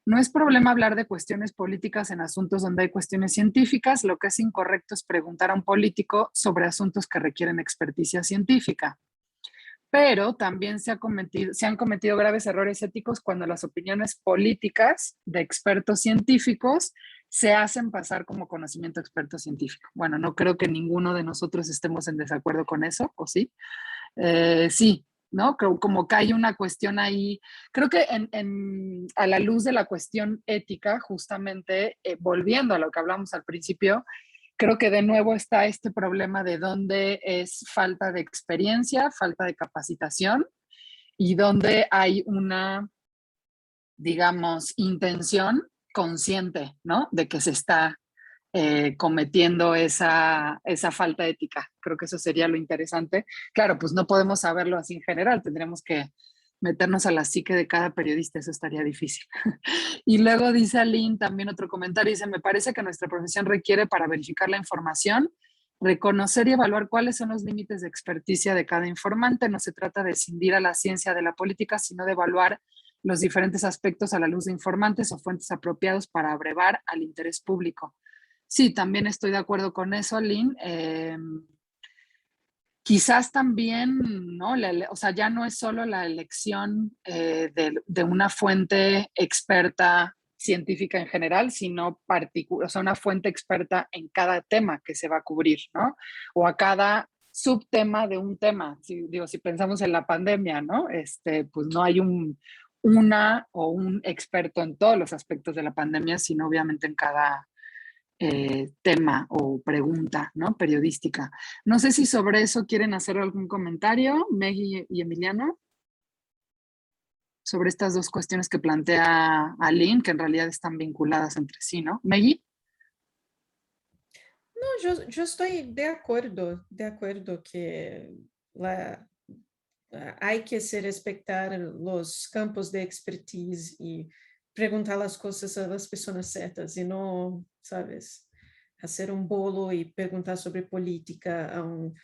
No es problema hablar de cuestiones políticas en asuntos donde hay cuestiones científicas. Lo que es incorrecto es preguntar a un político sobre asuntos que requieren experticia científica. Pero también se han cometido graves errores éticos cuando las opiniones políticas de expertos científicos se hacen pasar como conocimiento experto científico. Bueno, no creo que ninguno de nosotros estemos en desacuerdo con eso, ¿o sí? Sí, ¿no? Como que hay una cuestión ahí, creo que a la luz de la cuestión ética, justamente, volviendo a lo que hablamos al principio, creo que de nuevo está este problema de dónde es falta de experiencia, falta de capacitación y dónde hay una, digamos, intención consciente, ¿no? De que se está cometiendo esa falta ética. Creo que eso sería lo interesante. Claro, pues no podemos saberlo así en general, tendremos que meternos a la psique de cada periodista, eso estaría difícil. Y luego dice Aline también otro comentario, dice, me parece que nuestra profesión requiere para verificar la información, reconocer y evaluar cuáles son los límites de experticia de cada informante. No se trata de escindir a la ciencia de la política, sino de evaluar los diferentes aspectos a la luz de informantes o fuentes apropiados para abrevar al interés público. Sí, también estoy de acuerdo con eso, Aline. Quizás también, ¿no? O sea, ya no es solo la elección de una fuente experta científica en general, sino o sea, una fuente experta en cada tema que se va a cubrir, ¿no? O a cada subtema de un tema. Si pensamos en la pandemia, ¿no? Pues no hay una o un experto en todos los aspectos de la pandemia, sino obviamente en cada tema o pregunta, ¿no? Periodística. No sé si sobre eso quieren hacer algún comentario, Meggy y Emiliano, sobre estas dos cuestiones que plantea Aline, que en realidad están vinculadas entre sí, ¿no? Meggy. No, yo estoy de acuerdo que hay que se respetar los campos de expertise y preguntar las cosas a las personas certas y no, ¿sabes? Hacer un bolo y preguntar sobre política a un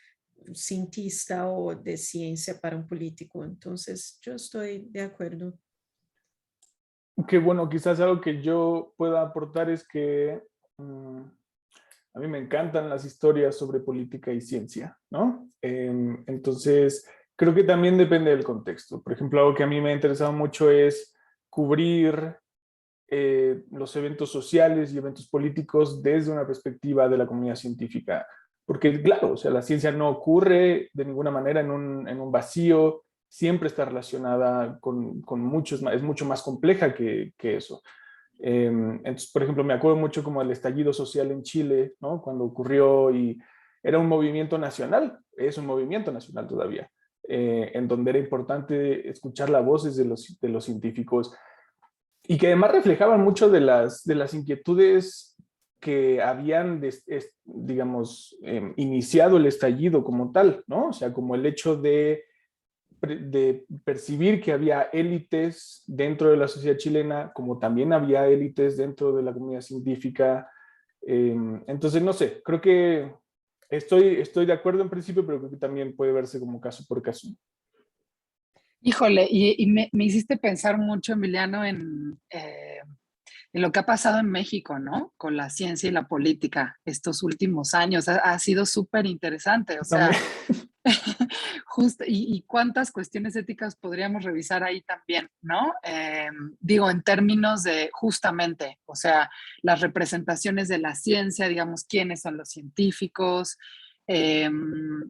cientista o de ciencia para un político. Entonces, yo estoy de acuerdo. Que bueno, quizás algo que yo pueda aportar es que a mí me encantan las historias sobre política y ciencia, ¿no? Entonces, creo que también depende del contexto. Por ejemplo, algo que a mí me ha interesado mucho es cubrir los eventos sociales y eventos políticos desde una perspectiva de la comunidad científica. Porque, claro, o sea, la ciencia no ocurre de ninguna manera en un vacío, siempre está relacionada con muchos, es mucho más compleja que eso. Entonces, por ejemplo, me acuerdo mucho como el estallido social en Chile, ¿no? Cuando ocurrió y era un movimiento nacional, es un movimiento nacional todavía, en donde era importante escuchar las voces de los científicos y que además reflejaban mucho de las inquietudes que habían, digamos, iniciado el estallido como tal, ¿no? O sea, como el hecho de de percibir que había élites dentro de la sociedad chilena, como también había élites dentro de la comunidad científica. Entonces, no sé, creo que estoy de acuerdo en principio, pero creo que también puede verse como caso por caso. Híjole, y me hiciste pensar mucho, Emiliano, en lo que ha pasado en México, ¿no? Con la ciencia y la política estos últimos años. Ha sido súper interesante, o sea, También. justo, y cuántas cuestiones éticas podríamos revisar ahí también, ¿no? Digo, en términos de justamente, o sea, las representaciones de la ciencia, digamos, quiénes son los científicos,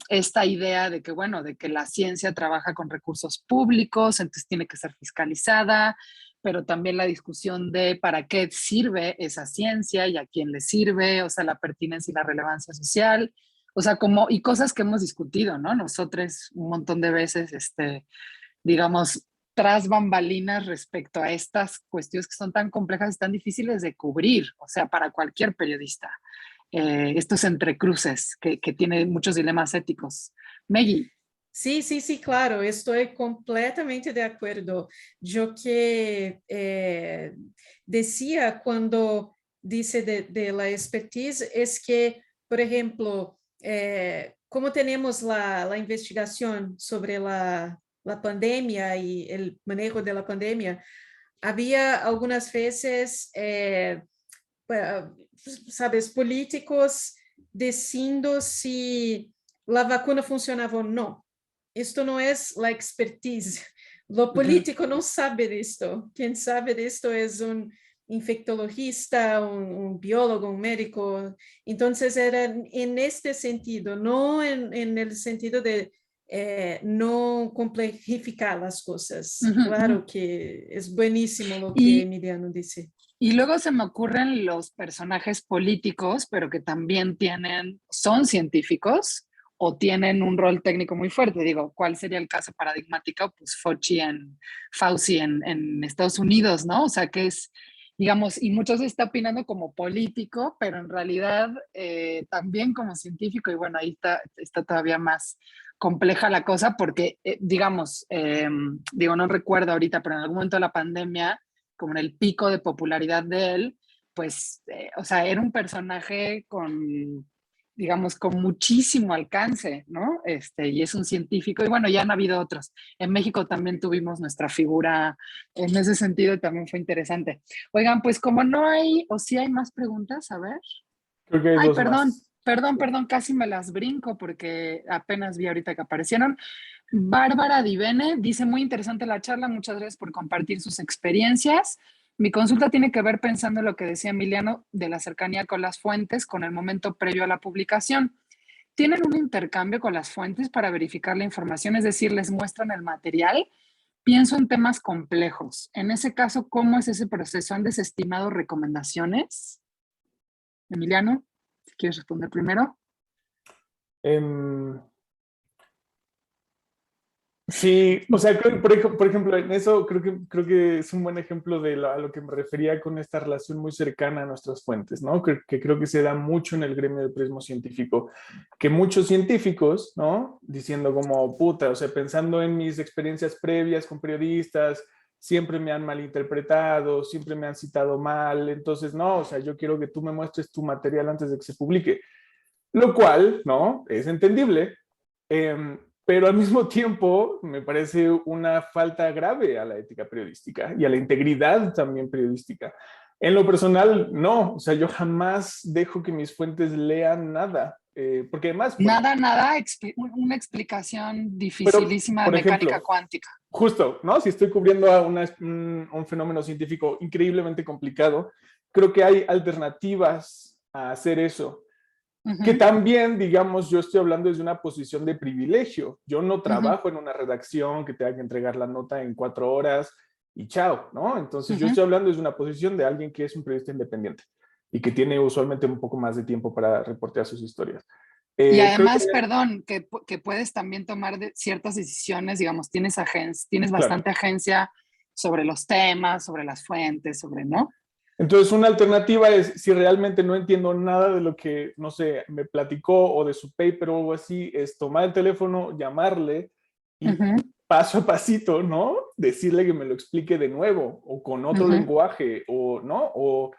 esta idea de que, bueno, de que la ciencia trabaja con recursos públicos, entonces tiene que ser fiscalizada, pero también la discusión de para qué sirve esa ciencia y a quién le sirve, o sea, la pertinencia y la relevancia social, o sea, como, y cosas que hemos discutido, ¿no? Nosotros un montón de veces, digamos, tras bambalinas respecto a estas cuestiones que son tan complejas y tan difíciles de cubrir, o sea, para cualquier periodista. Estos entrecruces que tienen muchos dilemas éticos. Maggie. Sí, sí, sí, claro, estoy completamente de acuerdo. Yo que decía cuando dice de la expertise es que, por ejemplo, como tenemos la investigación sobre la pandemia y el manejo de la pandemia, había algunas veces, sabes, políticos diciendo si la vacuna funcionaba o no. Esto no es la expertise. Lo político no sabe de esto. Quien sabe de esto es un infectologista, un biólogo, un médico. Entonces era en este sentido, no en el sentido de no complejificar las cosas. Claro que es buenísimo lo que Emiliano dice. Y luego se me ocurren los personajes políticos, pero que también son científicos o tienen un rol técnico muy fuerte. Digo, ¿cuál sería el caso paradigmático? Pues Fauci en Estados Unidos, ¿no? O sea, que es, digamos, y muchos se está opinando como político, pero en realidad también como científico, y bueno, ahí está todavía más compleja la cosa porque, digamos, digo, no recuerdo ahorita, pero en algún momento de la pandemia, como en el pico de popularidad de él, pues, o sea, era un personaje con, digamos, con muchísimo alcance, ¿no? Y es un científico, y bueno, ya han habido otros. En México también tuvimos nuestra figura en ese sentido, también fue interesante. Oigan, pues como no hay, o sí hay más preguntas, a ver. Creo que hay Ay, dos más. perdón, casi me las brinco porque apenas vi ahorita que aparecieron. Bárbara Divene dice, muy interesante la charla, muchas gracias por compartir sus experiencias. Mi consulta tiene que ver pensando en lo que decía Emiliano de la cercanía con las fuentes, con el momento previo a la publicación. ¿Tienen un intercambio con las fuentes para verificar la información? Es decir, ¿les muestran el material? Pienso en temas complejos. En ese caso, ¿cómo es ese proceso? ¿Han desestimado recomendaciones? Emiliano, si quieres responder primero. Sí, o sea, por ejemplo, en eso creo que es un buen ejemplo de a lo que me refería con esta relación muy cercana a nuestras fuentes, ¿no? Que creo que se da mucho en el gremio del periodismo científico, que muchos científicos, ¿no? Diciendo como, puta, o sea, pensando en mis experiencias previas con periodistas, siempre me han malinterpretado, siempre me han citado mal, entonces, no, o sea, yo quiero que tú me muestres tu material antes de que se publique, lo cual, ¿no? Es entendible. Pero al mismo tiempo me parece una falta grave a la ética periodística y a la integridad también periodística. En lo personal, no, o sea, yo jamás dejo que mis fuentes lean nada, porque además... Bueno, nada, una explicación dificilísima pero, de por mecánica ejemplo, cuántica. Justo, ¿no? Si estoy cubriendo a un fenómeno científico increíblemente complicado, creo que hay alternativas a hacer eso. Que también, digamos, yo estoy hablando desde una posición de privilegio. Yo no trabajo en una redacción que tenga que entregar la nota en 4 horas y chao, ¿no? Entonces yo estoy hablando desde una posición de alguien que es un periodista independiente y que tiene usualmente un poco más de tiempo para reportear sus historias. Y además, perdón, que puedes también tomar ciertas decisiones, digamos, tienes bastante agencia sobre los temas, sobre las fuentes, sobre, ¿no? Entonces, una alternativa es, si realmente no entiendo nada de lo que, no sé, me platicó o de su paper o algo así, es tomar el teléfono, llamarle y paso a pasito, ¿no? Decirle que me lo explique de nuevo o con otro lenguaje o, ¿no? O,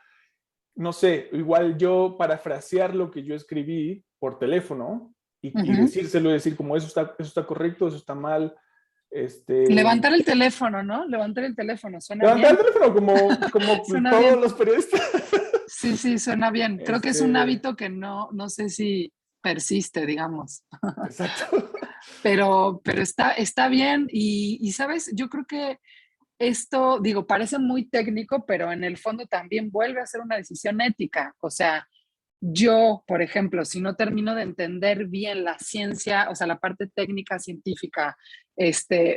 no sé, igual yo parafrasear lo que yo escribí por teléfono y decírselo y decir como eso está correcto, eso está mal. Levantar el teléfono, ¿no? Levantar el teléfono, suena Levantar bien. el teléfono como Suena todos bien. los periodistas. Sí, sí, suena bien. Creo que es un hábito que no sé si persiste, digamos. Exacto. Pero está bien y, ¿sabes? Yo creo que esto, digo, parece muy técnico, pero en el fondo también vuelve a ser una decisión ética. O sea, yo, por ejemplo, si no termino de entender bien la ciencia, o sea, la parte técnica científica,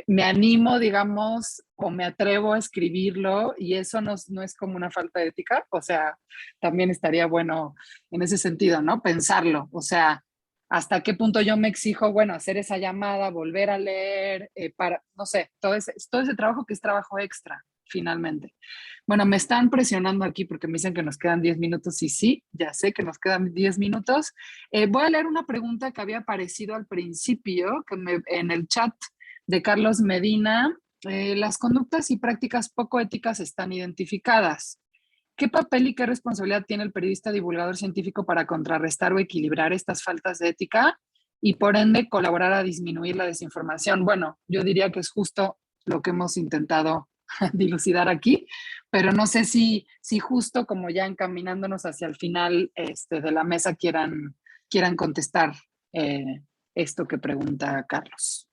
me animo, digamos, o me atrevo a escribirlo y eso no es como una falta de ética. O sea, también estaría bueno en ese sentido, ¿no? Pensarlo. O sea, hasta qué punto yo me exijo, bueno, hacer esa llamada, volver a leer, para, no sé, todo ese trabajo que es trabajo extra, finalmente. Bueno, me están presionando aquí porque me dicen que nos quedan 10 minutos y sí, ya sé que nos quedan 10 minutos. Voy a leer una pregunta que había aparecido al principio en el chat de Carlos Medina. Las conductas y prácticas poco éticas están identificadas. ¿Qué papel y qué responsabilidad tiene el periodista divulgador científico para contrarrestar o equilibrar estas faltas de ética y por ende colaborar a disminuir la desinformación? Bueno, yo diría que es justo lo que hemos intentado dilucidar aquí, pero no sé si justo como ya encaminándonos hacia el final de la mesa quieran contestar esto que pregunta Carlos.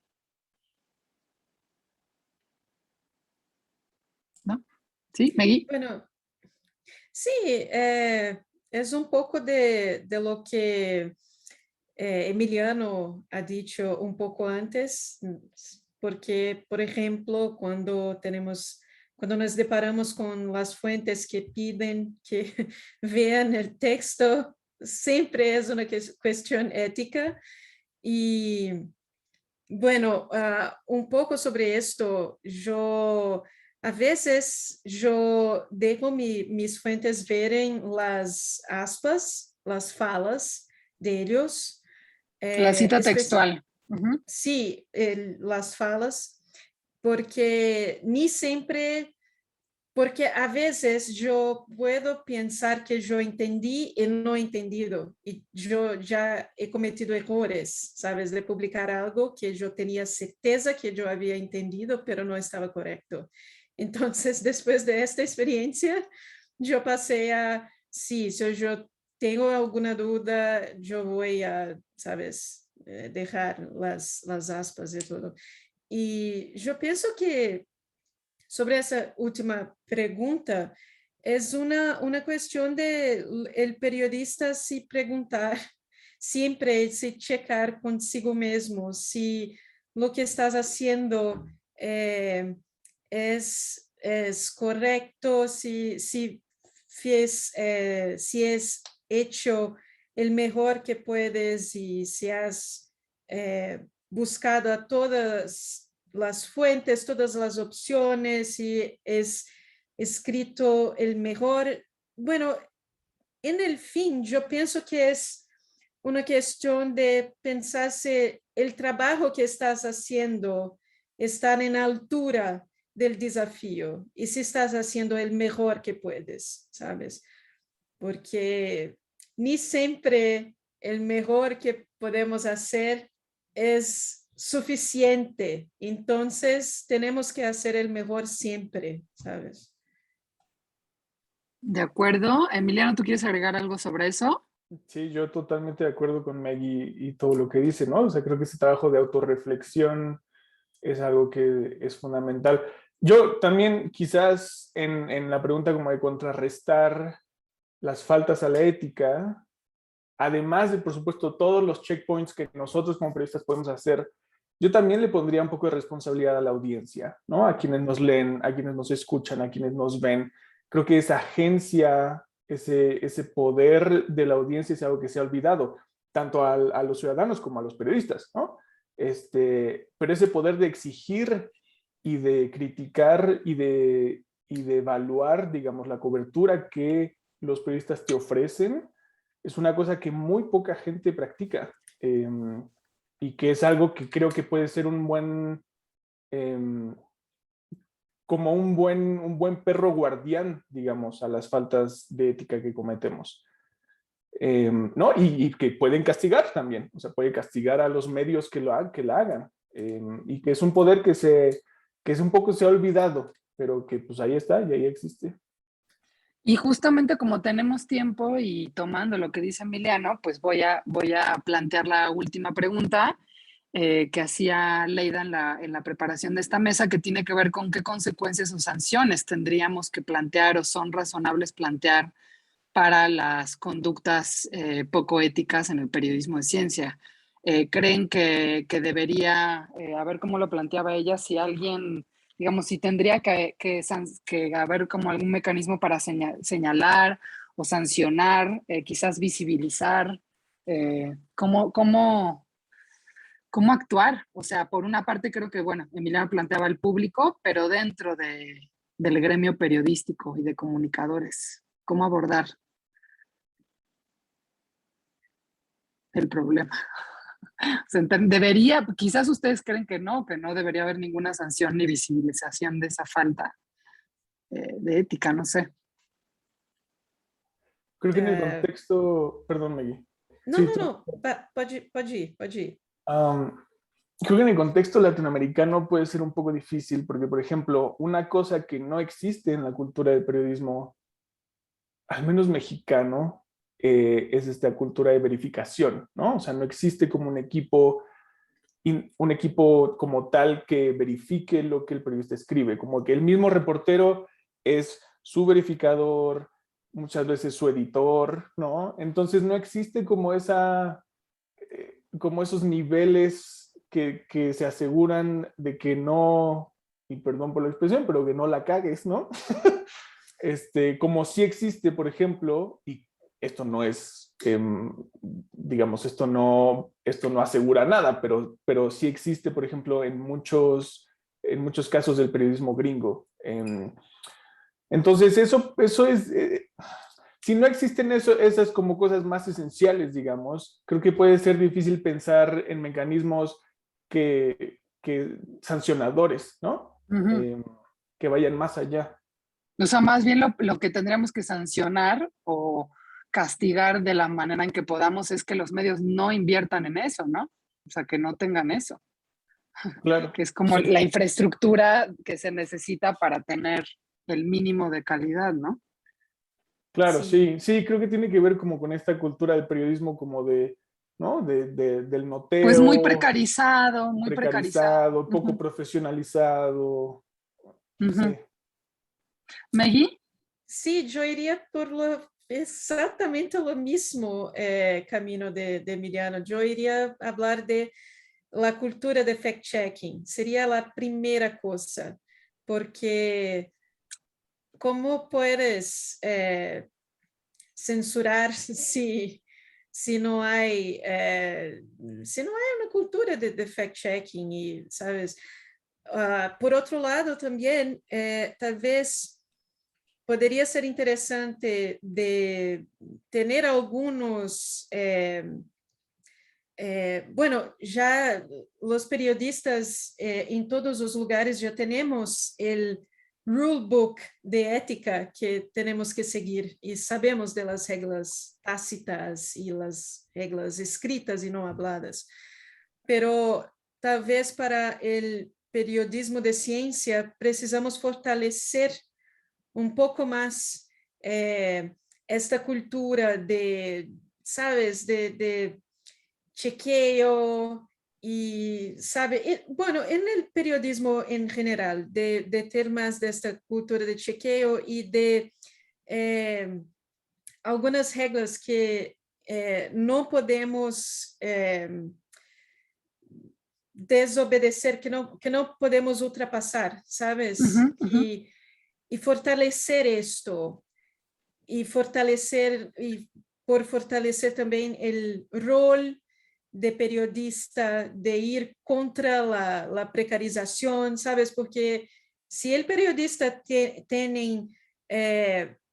¿No? ¿Sí, Megui? Bueno, sí, es un poco de lo que Emiliano ha dicho un poco antes, porque, por ejemplo, cuando nos deparamos con las fuentes que piden que vean el texto, siempre es una cuestión ética. Y bueno, un poco sobre esto, a veces yo dejo mis fuentes verem las aspas, las falas de ellos. La cita textual. Sí, las falas, porque ni siempre, porque a veces yo puedo pensar que yo entendí y no he entendido, y yo ya he cometido errores, ¿sabes? De publicar algo que yo tenía certeza que yo había entendido, pero no estaba correcto. Entonces, después de esta experiencia, yo pasé sí, si yo tengo alguna duda, yo voy a, ¿sabes? Dejar las aspas y todo. Y yo pienso que sobre esa última pregunta, es una cuestión de el periodista se preguntar siempre, se checar consigo mesmo si lo que estás haciendo es correcto, si es hecho el mejor que puedes y si has buscado a todas las fuentes, todas las opciones y es escrito el mejor. Bueno, en el fin, yo pienso que es una cuestión de pensar si el trabajo que estás haciendo está en altura del desafío y si estás haciendo el mejor que puedes, ¿sabes? Porque ni siempre el mejor que podemos hacer es suficiente. Entonces, tenemos que hacer el mejor siempre, ¿sabes? De acuerdo. Emiliano, ¿tú quieres agregar algo sobre eso? Sí, yo totalmente de acuerdo con Maggie y todo lo que dice, ¿no? O sea, creo que ese trabajo de autorreflexión es algo que es fundamental. Yo también quizás en la pregunta como de contrarrestar las faltas a la ética, además de, por supuesto, todos los checkpoints que nosotros como periodistas podemos hacer, yo también le pondría un poco de responsabilidad a la audiencia, ¿no? A quienes nos leen, a quienes nos escuchan, a quienes nos ven. Creo que esa agencia, ese poder de la audiencia es algo que se ha olvidado, tanto a los ciudadanos como a los periodistas, ¿no? Pero ese poder de exigir y de criticar y de evaluar, digamos, la cobertura que los periodistas te ofrecen, es una cosa que muy poca gente practica y que es algo que creo que puede ser un buen como un buen perro guardián, digamos, a las faltas de ética que cometemos. ¿No? Y que pueden castigar también, o sea, puede castigar a los medios que la hagan, y que es un poder que es un poco se ha olvidado, pero que pues ahí está y ahí existe. Y justamente como tenemos tiempo y tomando lo que dice Emiliano, pues voy a plantear la última pregunta que hacía Leida en la preparación de esta mesa, que tiene que ver con qué consecuencias o sanciones tendríamos que plantear o son razonables plantear para las conductas poco éticas en el periodismo de ciencia. ¿Creen que debería, a ver cómo lo planteaba ella, si alguien, digamos, si tendría que haber como algún mecanismo para señalar o sancionar, quizás visibilizar, cómo actuar? O sea, por una parte creo que, bueno, Emiliano planteaba el público, pero dentro del gremio periodístico y de comunicadores, ¿cómo abordar el problema? O sea, debería, quizás ustedes creen que no debería haber ninguna sanción ni visibilización de esa falta de ética, no sé. Creo que en el contexto, perdón, Maggie. No, Sí, no, no, pode ir. Creo que en el contexto latinoamericano puede ser un poco difícil porque, por ejemplo, una cosa que no existe en la cultura del periodismo, al menos mexicano, es esta cultura de verificación, ¿no? O sea, no existe como un equipo como tal que verifique lo que el periodista escribe, como que el mismo reportero es su verificador, muchas veces su editor, ¿no? Entonces no existe como como esos niveles que se aseguran de que no, y perdón por la expresión, pero que no la cagues, ¿no? Como sí existe, por ejemplo, y esto no es, digamos, esto no asegura nada, pero sí existe, por ejemplo, en muchos casos del periodismo gringo. Entonces, eso es, si no existen esas como cosas más esenciales, digamos, creo que puede ser difícil pensar en mecanismos que sancionadores, ¿no? Que vayan más allá. O sea, más bien lo que tendríamos que sancionar o castigar de la manera en que podamos es que los medios no inviertan en eso, ¿no? O sea, que no tengan eso, Claro. que es como la infraestructura que se necesita para tener el mínimo de calidad, ¿no? Claro, sí, creo que tiene que ver como con esta cultura del periodismo como ¿no? Del Pues noteo, muy precarizado. poco profesionalizado, no Uh-huh. sé. Maggie? Sí, yo iría por exactamente lo mismo camino de Emiliano. Yo iría a hablar de la cultura de fact-checking. Sería la primera cosa, porque ¿cómo puedes censurar si no hay una cultura de fact-checking? Y, ¿sabes? Por outro lado, também, talvez poderia ser interessante de ter alguns. Bueno, já os periodistas em todos os lugares já temos o rulebook de ética que temos que seguir e sabemos das regras tácitas e as regras escritas e não habladas. Pero talvez para o periodismo de ciência precisamos fortalecer pouco mais esta cultura de, sabes, de chequeo y, sabe, bueno, en el periodismo en general, de ter más de esta cultura de chequeo y de algunas reglas que no podemos desobedecer, que no podemos ultrapasar, ¿sabes? Uh-huh, uh-huh. Y fortalecer esto, y por fortalecer también el rol de periodista, de ir contra la precarización, ¿sabes? Porque si el periodista tiene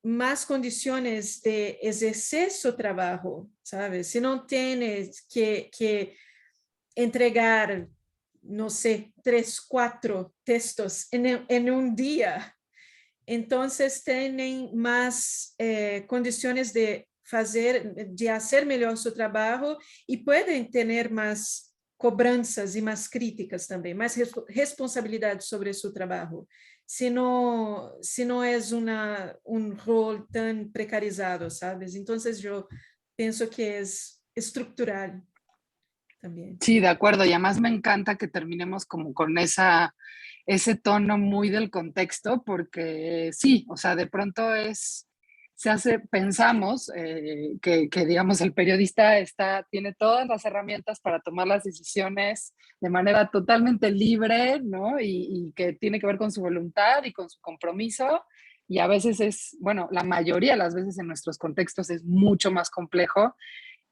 más condiciones de ejercer su trabajo, ¿sabes? Si no tienes que entregar no sé, 3, 4 textos en un día. Entonces tienen más condiciones de hacer mejor su trabajo y pueden tener más cobranzas y más críticas también, más responsabilidad sobre su trabajo, si no es un rol tan precarizado, ¿sabes? Entonces yo pienso que es estructural también. Sí, de acuerdo. Y además me encanta que terminemos como con ese tono muy del contexto, porque sí, o sea, de pronto pensamos que, digamos, el periodista tiene todas las herramientas para tomar las decisiones de manera totalmente libre, ¿no? Y que tiene que ver con su voluntad y con su compromiso. Y a veces bueno, la mayoría de las veces en nuestros contextos es mucho más complejo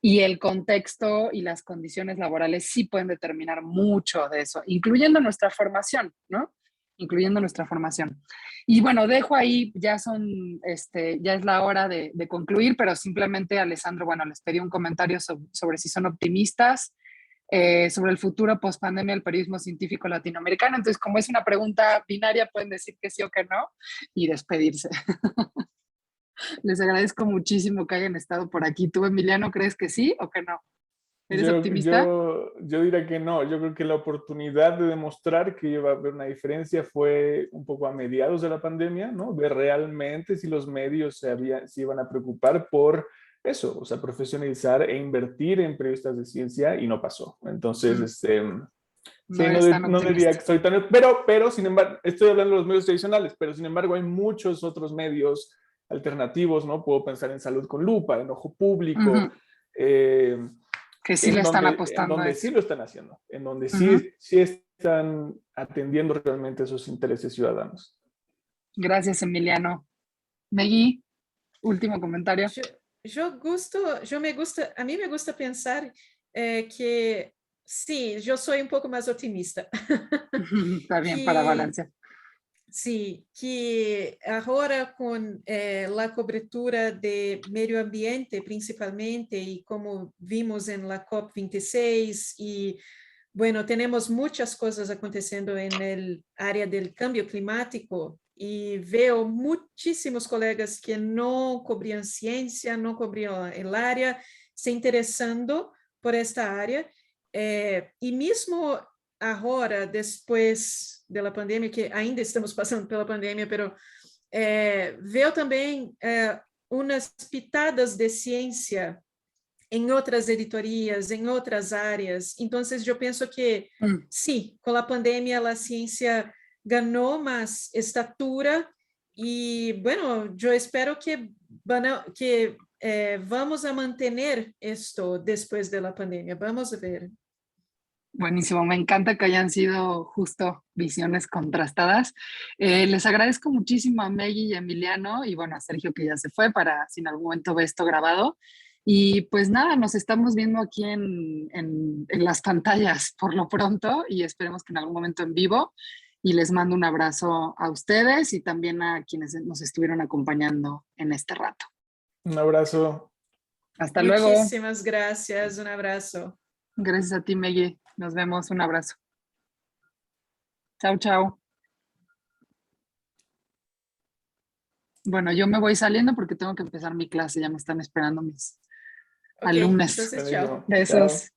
y el contexto y las condiciones laborales sí pueden determinar mucho de eso, incluyendo nuestra formación, ¿no? Incluyendo nuestra formación. Y bueno, dejo ahí, ya es la hora de concluir, pero simplemente, Alessandro, bueno, les pedí un comentario sobre si son optimistas sobre el futuro post pandemia del periodismo científico latinoamericano. Entonces, como es una pregunta binaria, pueden decir que sí o que no y despedirse. Les agradezco muchísimo que hayan estado por aquí. ¿Tú, Emiliano, crees que sí o que no? ¿Eres optimista? Yo diría que no. Yo creo que la oportunidad de demostrar que iba a haber una diferencia fue un poco a mediados de la pandemia, ¿no? Ver realmente si los medios se iban a preocupar por eso, o sea, profesionalizar e invertir en periodistas de ciencia, y no pasó. Entonces, No sí, eres tan no diría optimista. que soy tan... Pero, sin embargo, estoy hablando de los medios tradicionales, pero sin embargo hay muchos otros medios alternativos, ¿no? Puedo pensar en Salud con Lupa, en Ojo Público, Que sí le están en apostando a donde eso. sí lo están haciendo, en donde sí están atendiendo realmente esos intereses ciudadanos. Gracias, Emiliano. Megui, último comentario. A mí me gusta pensar que sí, yo soy un poco más optimista. Está bien para que balancear. Sí, que agora com a cobertura de meio ambiente, principalmente, e como vimos na COP26, e, bueno, temos muitas coisas acontecendo na área do cambio climático, e vejo muitíssimos colegas que não cobriam ciência, não cobriam a área, se interessando por esta área, e mesmo agora, depois da pandemia, que ainda estamos passando pela pandemia, pero veio também umas pitadas de ciência em outras editorias, em outras áreas. Então, eu penso que, sim, com a pandemia, a ciência ganhou mais estatura e, bueno, eu espero que vamos a manter isto depois da pandemia. Vamos ver. Buenísimo, me encanta que hayan sido justo visiones contrastadas. Les agradezco muchísimo a Megui y a Emiliano y bueno, a Sergio que ya se fue para si en algún momento ve esto grabado. Y pues nada, nos estamos viendo aquí en las pantallas por lo pronto y esperemos que en algún momento en vivo. Y les mando un abrazo a ustedes y también a quienes nos estuvieron acompañando en este rato. Un abrazo. Hasta luego. Muchísimas gracias, un abrazo. Gracias a ti, Megui. Nos vemos, un abrazo. Chao, chao. Bueno, yo me voy saliendo porque tengo que empezar mi clase, ya me están esperando mis alumnos. Entonces, chao. Besos.